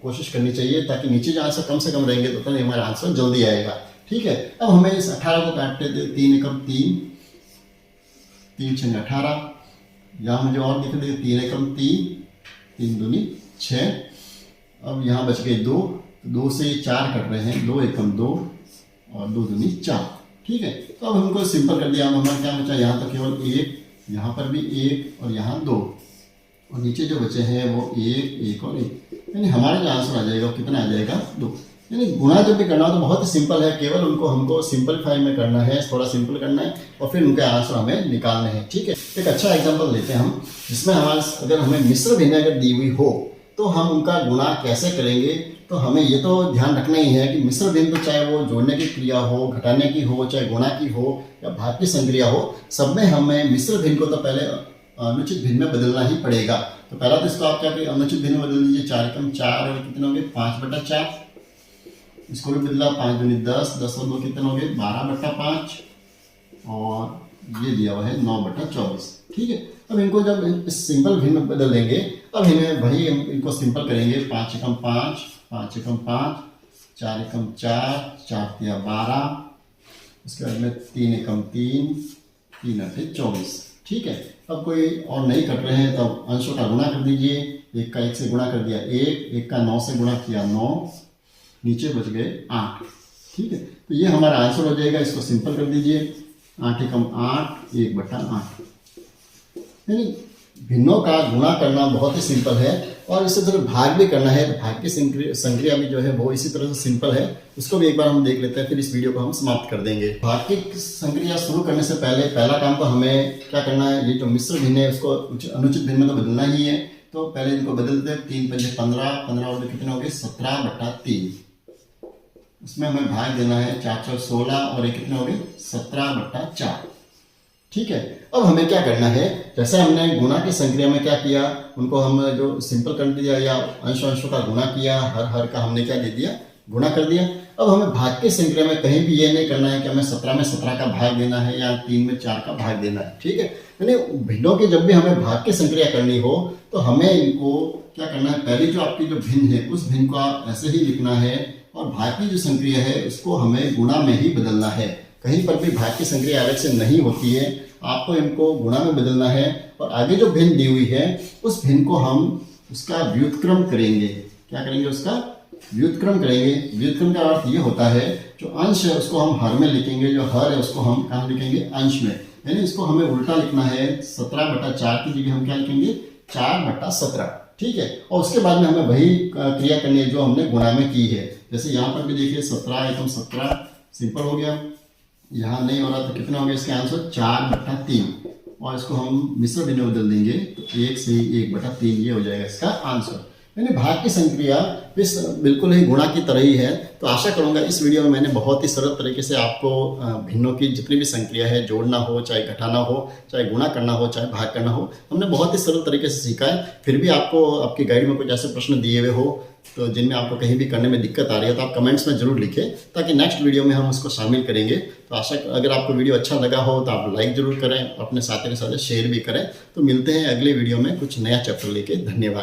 कोशिश करनी चाहिए, ताकि नीचे जो आंसर कम से कम रहेंगे तो हमारा आंसर जल्दी आएगा, ठीक है। अब हमें इस 18 को काटते थे, 3 एकम 3, 3 छंग 18, यहाँ मुझे और दिख रही है 3 एकम 3, 3 दूनी 6। अब यहाँ बच गए 2, 2 से 4 कट रहे हैं, 2 एकम 2 और 2 दूनी 4, ठीक है। तो अब हमको सिंपल कर दिया, हमारा क्या बचा, यहाँ तो केवल 1, यहाँ पर भी 1 और यहाँ 2, और नीचे जो बचे हैं वो 1, 1 और 1, यानी हमारा जो आंसर आ जाएगा वो कितना आ जाएगा 2। यानी गुणा जब भी करना हो तो बहुत ही सिंपल है, केवल उनको हमको सिंपलीफाई में करना है, थोड़ा सिंपल करना है और फिर उनके आंसर हमें निकालने हैं, ठीक है। एक अच्छा एग्जांपल लेते हैं हम, जिसमें हमारे अगर हमें मिश्र भिन्न अगर दी हुई हो तो हम उनका गुणा कैसे करेंगे तो हमें ये तो ध्यान रखना ही है कि मिश्र भिन्न तो चाहे वो जोड़ने की क्रिया हो, घटाने की हो, चाहे गुणा की हो या भाग की संक्रिया हो, सब में हमें मिश्र भिन्न को तो पहले अनुचित भिन्न में बदलना ही पड़ेगा। तो पहला तो इसको आप क्या करें, अनुचित भिन्न में बदल दीजिए। 4 एकम 4 और कितने हो गए 5/4। इसको भी बदला 5 दूनी 10, 10 और 2 कितने हो गए 12/5 और ये दिया हुआ है 9/24। ठीक है, अब इनको जब इस सिंपल भिन्न में बदल देंगे, अब इन्हें वही हम इनको सिंपल करेंगे। 5 एकम 5, 5 एकम 5, 4 एकम 4, 4 तिया 12, उसके बाद में 3 एकम 3, 3 8 24। ठीक है, अब कोई और नहीं कट रहे हैं तब अंशों का गुणा कर दीजिए। 1 का 1 से गुणा कर दिया 1, 1 का 9 से गुणा किया 9, नीचे बच गए 8। ठीक है, तो ये हमारा आंसर हो जाएगा। इसको सिंपल कर दीजिए। 8 एकम 8, 1/8। यानी भिन्नों का गुणा करना बहुत ही सिंपल है, और इससे तरह भाग भी करना है तो भाग की संक्रिया भी जो है वो इसी तरह से सिंपल है। उसको भी एक बार हम देख लेते हैं, फिर इस वीडियो को हम समाप्त कर देंगे। भाग की संक्रिया शुरू करने से पहले पहला काम तो हमें क्या करना है, ये जो मिश्र भिन्न है उसको अनुचित भिन्न में तो बदलना ही है। तो पहले इनको बदल देते हैं। 3 पंजे 15, 15 और कितने हो गए 17/3। उसमें हमें भाग देना है 4 4 16 और ये कितने हो गए 17/4। ठीक है, अब हमें क्या करना है, जैसे हमने गुणा की संक्रिया में क्या किया, उनको हम जो सिंपल कर दिया या अंशों का गुणा किया, हर का हमने क्या दे दिया, गुणा कर दिया। अब हमें भाग की संक्रिया में कहीं भी ये नहीं करना है कि हमें 17 में 17 का भाग देना है या 3 में 4 का भाग देना है। ठीक है, यानी भिन्नों की जब भी हमें भाग की संक्रिया करनी हो तो हमें इनको क्या करना है, पहले जो आपकी जो भिन्न है उस भिन्न को ऐसे ही लिखना है, और भाग की जो संक्रिया है उसको हमें गुणा में ही बदलना है। कहीं पर भी भाग की संक्रिया अलग से नहीं होती है, आपको इनको गुणा में बदलना है। और आगे जो भिन्न दी हुई है उस भिन्न को हम उसका व्युत्क्रम करेंगे। क्या करेंगे, उसका व्युत्क्रम करेंगे। व्युत्क्रम का अर्थ ये होता है, जो अंश है उसको हम हर में लिखेंगे, जो हर है उसको हम कहाँ लिखेंगे, अंश में। यानी इसको हमें उल्टा लिखना है। 17/4 की जगह हम क्या लिखेंगे 4/17। ठीक है, और उसके बाद में हमें वही क्रिया करनी है जो हमने गुणा में की है। जैसे यहाँ पर भी देखिए 17 एकम 17 सिंपल हो गया, यहाँ नहीं हो रहा तो कितना हो गया इसका आंसर 4/3, और इसको हम मिश्र भिन्न में बदल देंगे तो 1 से 1/3 ये हो जाएगा इसका आंसर। यानी भाग की संक्रिया बिल्कुल ही गुणा की तरह ही है। तो आशा करूंगा इस वीडियो में मैंने बहुत ही सरल तरीके से आपको भिन्नों की जितनी भी संक्रिया है, जोड़ना हो चाहे घटाना हो, चाहे गुणा करना हो चाहे भाग करना हो, हमने बहुत ही सरल तरीके से सीखा है। फिर भी आपको आपकी गाइड में कुछ ऐसे प्रश्न दिए हुए हो तो जिनमें आपको कहीं भी करने में दिक्कत आ रही है तो आप कमेंट्स में जरूर लिखें, ताकि नेक्स्ट वीडियो में हम उसको शामिल करेंगे। तो आशा अगर आपको वीडियो अच्छा लगा हो तो आप लाइक जरूर करें, अपने साथी के साथ शेयर भी करें। तो मिलते हैं अगले वीडियो में कुछ नया चैप्टर लेके। धन्यवाद।